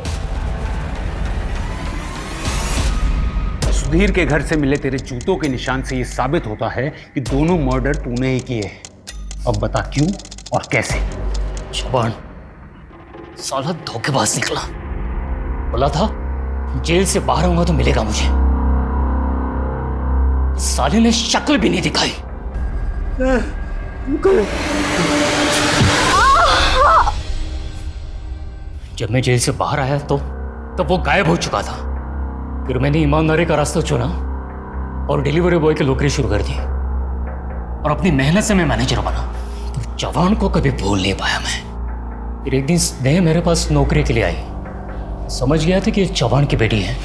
सुधीर के घर से मिले तेरे जूतों के निशान से यह साबित होता है कि दोनों मर्डर तूने ही किए। अब बता क्यों और कैसे? चौहान साला धोखेबाज निकला। बोला था जेल से बाहर आऊंगा तो मिलेगा मुझे। साले ने शक्ल भी नहीं दिखाई। जब मैं जेल से बाहर आया तो तब वो गायब हो चुका था। फिर मैंने ईमानदारी का रास्ता चुना और डिलीवरी बॉय की नौकरी शुरू कर दी, और अपनी मेहनत से मैं मैनेजर बना। तो चौहान को कभी भूल नहीं पाया मैं। फिर एक दिन स्नेह मेरे पास नौकरी के लिए आई। समझ गया था कि ये चौहान की बेटी है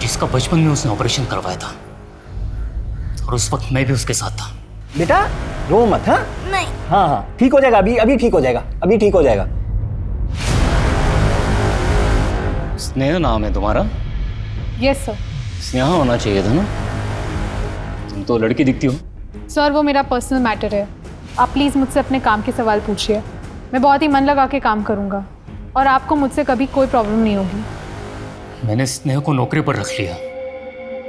जिसका बचपन में उसने ऑपरेशन करवाया था, और उस वक्त मैं भी उसके साथ था। बेटा रो मत। हाँ नहीं। हाँ हाँ ठीक हो जाएगा, अभी अभी ठीक हो जाएगा, अभी ठीक हो जाएगा। स्नेहा नाम है तुम्हारा? Yes sir. स्नेहा होना चाहिए था ना, तुम तो लड़की दिखती हो। सर वो मेरा पर्सनल मैटर है, आप प्लीज़ मुझसे अपने काम के सवाल पूछिए। मैं बहुत ही मन लगा के काम करूँगा और आपको मुझसे कभी कोई प्रॉब्लम नहीं होगी। मैंने स्नेहा को नौकरी पर रख लिया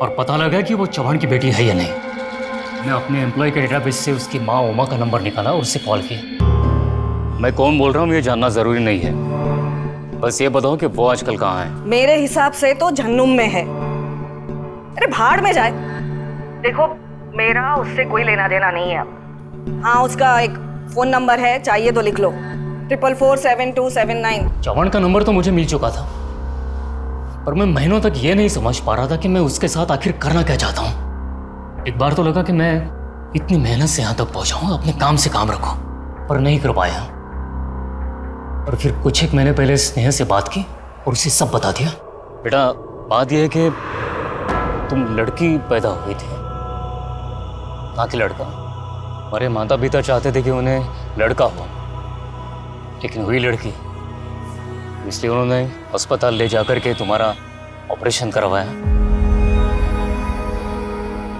और पता लगा कि वो चौहान की बेटी है या नहीं। मैं अपने एम्प्लॉय के डेटाबेस से उसकी माँ उमा का नंबर निकाला और उससे कॉल किया। मैं कौन बोल रहा हूँ ये जानना ज़रूरी नहीं है, बस ये बताओ कि वो आजकल कहाँ है। मेरे हिसाब से तो जहन्नुम में है। अरे भाड़ में जाए। देखो मेरा उससे कोई लेना देना नहीं है अब। हाँ उसका एक फोन नंबर है, चाहिए तो लिख लो, 444727 चौहान का नंबर तो मुझे मिल चुका था, पर मैं महीनों तक ये नहीं समझ पा रहा था कि मैं उसके साथ आखिर करना क्या चाहता हूँ। एक बार तो लगा कि मैं इतनी मेहनत से यहाँ तक पहुँचा हूँ, अपने काम से काम रखो, पर नहीं कर पाया। और फिर कुछ एक महीने पहले स्नेहा से बात की और उसे सब बता दिया। बेटा बात यह है कि तुम लड़की पैदा हुई थी, ना कि लड़का। हमारे माता पिता चाहते थे कि उन्हें लड़का हो, लेकिन हुई लड़की, इसलिए उन्होंने अस्पताल ले जाकर के तुम्हारा ऑपरेशन करवाया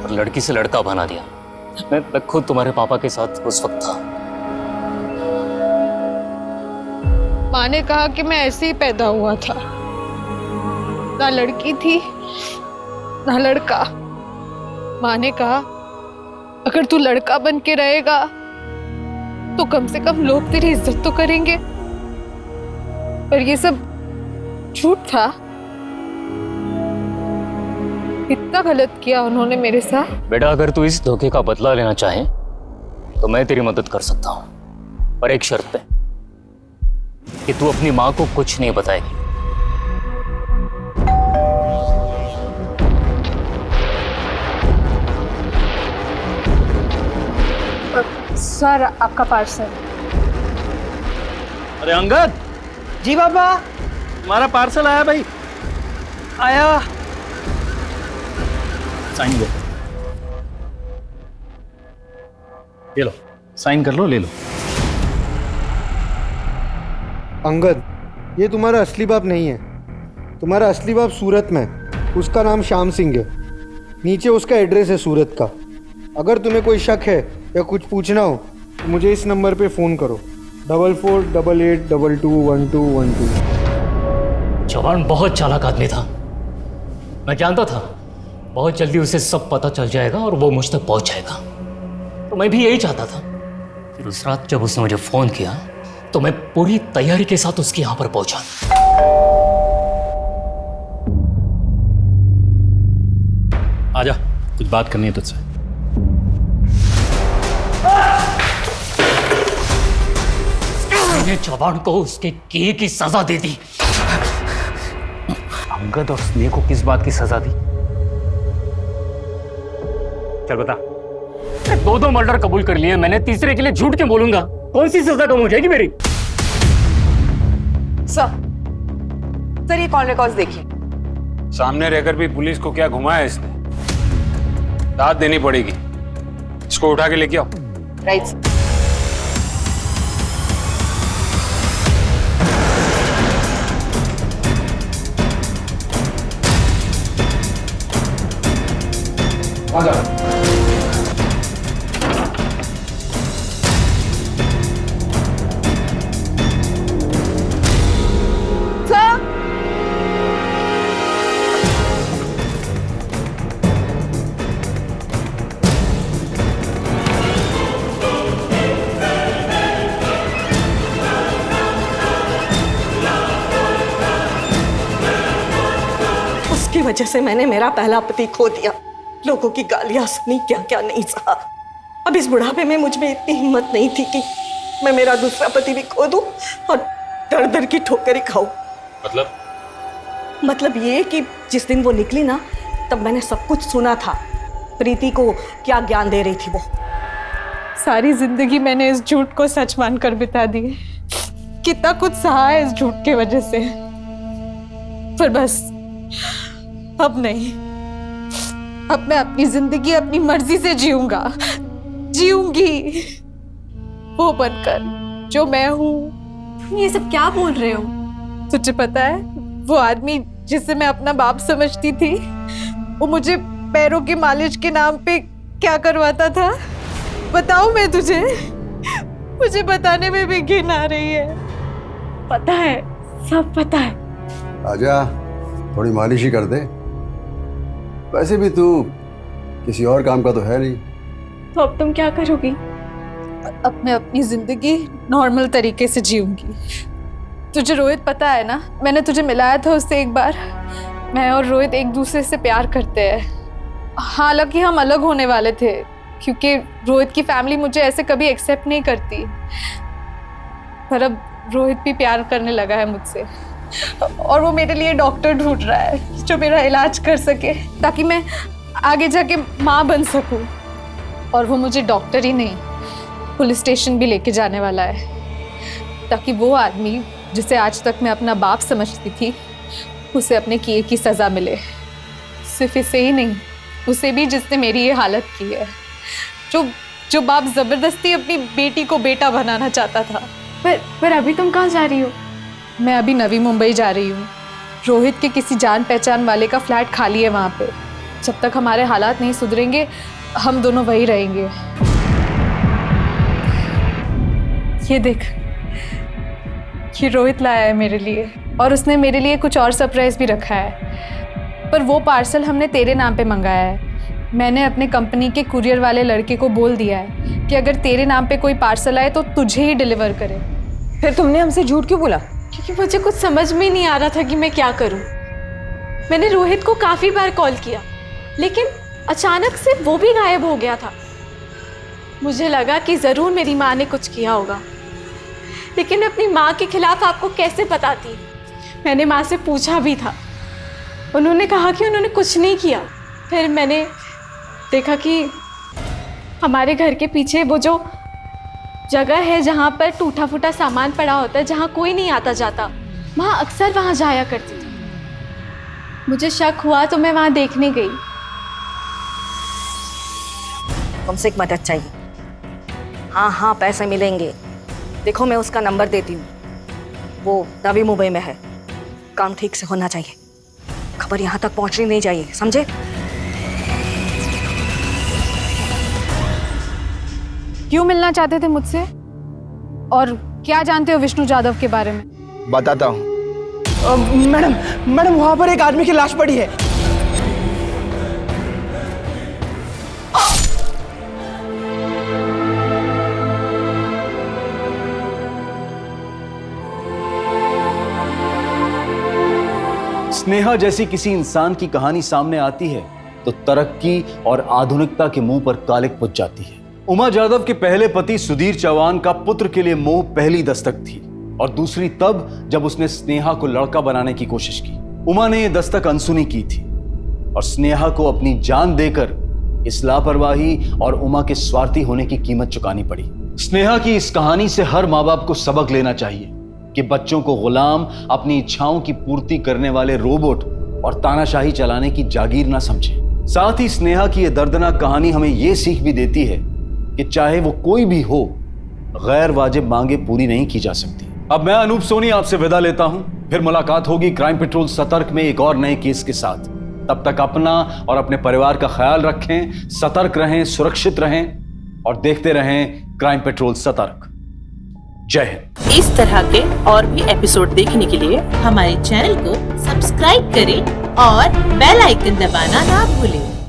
और लड़की से लड़का बना दिया। मैं खुद तुम्हारे पापा के साथ उस वक्त था। माँ ने कहा कि मैं ऐसे ही पैदा हुआ था, ना लड़की थी ना लड़का। माँ ने कहा अगर तू लड़का बन के रहेगा तो कम से कम लोग तेरी इज्जत तो करेंगे, पर ये सब झूठ था। इतना गलत किया उन्होंने मेरे साथ। बेटा अगर तू इस धोखे का बदला लेना चाहे तो मैं तेरी मदद कर सकता हूँ, पर एक शर्त पे कि तू अपनी माँ को कुछ नहीं बताएगी। सर आपका पार्सल। अरे अंगद। जी बाबा। तुम्हारा पार्सल आया भाई। आया। साइन दो। ये लो, साइन कर लो, ले लो। अंगद, ये तुम्हारा असली बाप नहीं है। तुम्हारा असली बाप सूरत में, उसका नाम श्याम सिंह है। नीचे उसका एड्रेस है सूरत का। अगर तुम्हें कोई शक है या कुछ पूछना हो तो मुझे इस नंबर पे फ़ोन करो, 4488221212। चौहान बहुत चालाक आदमी था, मैं जानता था बहुत जल्दी उसे सब पता चल जाएगा और वो मुझ तक पहुंच जाएगा, तो मैं भी यही चाहता था। फिर उस रात जब उसने मुझे फ़ोन किया तो मैं पूरी तैयारी के साथ उसके यहाँ पर पहुंचा। आजा, कुछ बात करनी है तुझसे। मैंने चौहान को उसके किए की सजा दे दी। अंगद और स्नेह को किस बात की सजा दी? चल बता। दो मर्डर कबूल कर लिए मैंने, तीसरे के लिए झूठ क्यों बोलूंगा? कौन सी सजा कम हो जाएगी मेरी? सर ये कॉल रिकॉर्ड्स देखिए। सामने रहकर भी पुलिस को क्या घुमाया इसने? दाद देनी पड़ेगी। इसको उठा के लेके आओ। Right sir. उसकी वजह से मैंने मेरा पहला पति खो दिया, लोगों की गालियां सुनी, क्या क्या नहीं सहा। अब इस बुढ़ापे में मुझ में इतनी हिम्मत नहीं थी कि मैं मेरा दूसरा पति भी खो दूं और दर दर की ठोकर ही खाऊं। मतलब ये कि जिस दिन वो निकली ना, तब मैंने सब कुछ सुना था। प्रीति को क्या ज्ञान दे रही थी वो। सारी जिंदगी मैंने इस झूठ को सच मानकर बिता दी। कितना कुछ सहा है इस झूठ की वजह से। पर बस अब नहीं, अब मैं अपनी जिंदगी अपनी मर्जी से जीऊंगी, वो बनकर जो मैं हूँ। ये सब क्या बोल रहे हो? तुझे पता है वो आदमी जिसे मैं अपना बाप समझती थी, वो मुझे पैरों की मालिश के नाम पे क्या करवाता था? बताऊं मैं तुझे? मुझे बताने में भी घिन आ रही है। पता है, सब पता है। आजा, थोड़ी मालिश ही कर दे। वैसे भी तू किसी और काम का तो है नहीं। तो अब तुम क्या करोगी? अब मैं अपनी जिंदगी नॉर्मल तरीके से जीऊंगी। तुझे रोहित पता है ना, मैंने तुझे मिलाया था उससे एक बार। मैं और रोहित एक दूसरे से प्यार करते हैं। हालांकि हम अलग होने वाले थे क्योंकि रोहित की फैमिली मुझे ऐसे कभी एक्सेप्ट नहीं करती, पर अब रोहित भी प्यार करने लगा है मुझसे और वो मेरे लिए डॉक्टर ढूंढ रहा है जो मेरा इलाज कर सके ताकि मैं आगे जाके माँ बन सकूं। और वो मुझे डॉक्टर ही नहीं, पुलिस स्टेशन भी लेके जाने वाला है ताकि वो आदमी जिसे आज तक मैं अपना बाप समझती थी उसे अपने किए की सज़ा मिले। सिर्फ इसे ही नहीं, उसे भी जिसने मेरी ये हालत की है, जो बाप ज़बरदस्ती अपनी बेटी को बेटा बनाना चाहता था। पर अभी तुम कहाँ जा रही हो? मैं अभी नवी मुंबई जा रही हूँ। रोहित के किसी जान पहचान वाले का फ्लैट खाली है वहाँ पे। जब तक हमारे हालात नहीं सुधरेंगे हम दोनों वहीं रहेंगे। ये देख, ये रोहित लाया है मेरे लिए और उसने मेरे लिए कुछ और सरप्राइज भी रखा है, पर वो पार्सल हमने तेरे नाम पे मंगाया है। मैंने अपने कंपनी के कुरियर वाले लड़के को बोल दिया है कि अगर तेरे नाम पे कोई पार्सल आए तो तुझे ही डिलीवर करे। फिर तुमने हमसे झूठ क्यों बोला? क्योंकि मुझे कुछ समझ में नहीं आ रहा था कि मैं क्या करूं। मैंने रोहित को काफी बार कॉल किया लेकिन अचानक से वो भी गायब हो गया था। मुझे लगा कि जरूर मेरी माँ ने कुछ किया होगा, लेकिन अपनी माँ के खिलाफ आपको कैसे बताती? मैंने माँ से पूछा भी था, उन्होंने कहा कि उन्होंने कुछ नहीं किया। फिर मैंने देखा कि हमारे घर के पीछे वो जो जगह है जहाँ पर टूटा फूटा सामान पड़ा होता है, जहाँ कोई नहीं आता जाता, माँ अक्सर वहाँ जाया करती थी। मुझे शक हुआ तो मैं वहाँ देखने गई। तुमसे एक मदद चाहिए। हाँ, पैसे मिलेंगे। देखो मैं उसका नंबर देती हूँ, वो नवी मुंबई में है। काम ठीक से होना चाहिए, खबर यहाँ तक पहुँचनी नहीं चाहिए, समझे? क्यों मिलना चाहते थे मुझसे और क्या जानते हो विष्णु जाधव के बारे में? बताता हूँ। मैडम वहां पर एक आदमी की लाश पड़ी है। स्नेहा जैसी किसी इंसान की कहानी सामने आती है तो तरक्की और आधुनिकता के मुंह पर कालिक पुज जाती है। उमा जाधव के पहले पति सुधीर चौहान का पुत्र के लिए मोह पहली दस्तक थी और दूसरी तब जब उसने स्नेहा को लड़का बनाने की कोशिश की। उमा ने यह दस्तक अनसुनी की थी और स्नेहा को अपनी जान देकर इस लापरवाही और उमा के स्वार्थी होने की कीमत चुकानी पड़ी। स्नेहा की इस कहानी से हर माँ बाप को सबक लेना चाहिए कि बच्चों को गुलाम, अपनी इच्छाओं की पूर्ति करने वाले रोबोट और तानाशाही चलाने की जागीर ना समझें। साथ ही स्नेहा की यह दर्दनाक कहानी हमें यह सीख भी देती है कि चाहे वो कोई भी हो, गैर वाजिब मांगे पूरी नहीं की जा सकती। अब मैं अनूप सोनी आपसे विदा लेता हूं, फिर मुलाकात होगी क्राइम पेट्रोल सतर्क में एक और नए केस के साथ। तब तक अपना और अपने परिवार का ख्याल रखें, सतर्क रहें, सुरक्षित रहें और देखते रहें क्राइम पेट्रोल सतर्क। जय हिंद। इस तरह के और भी एपिसोड देखने के लिए हमारे चैनल को सब्सक्राइब करें और बेल आइकन दबाना ना भूलें।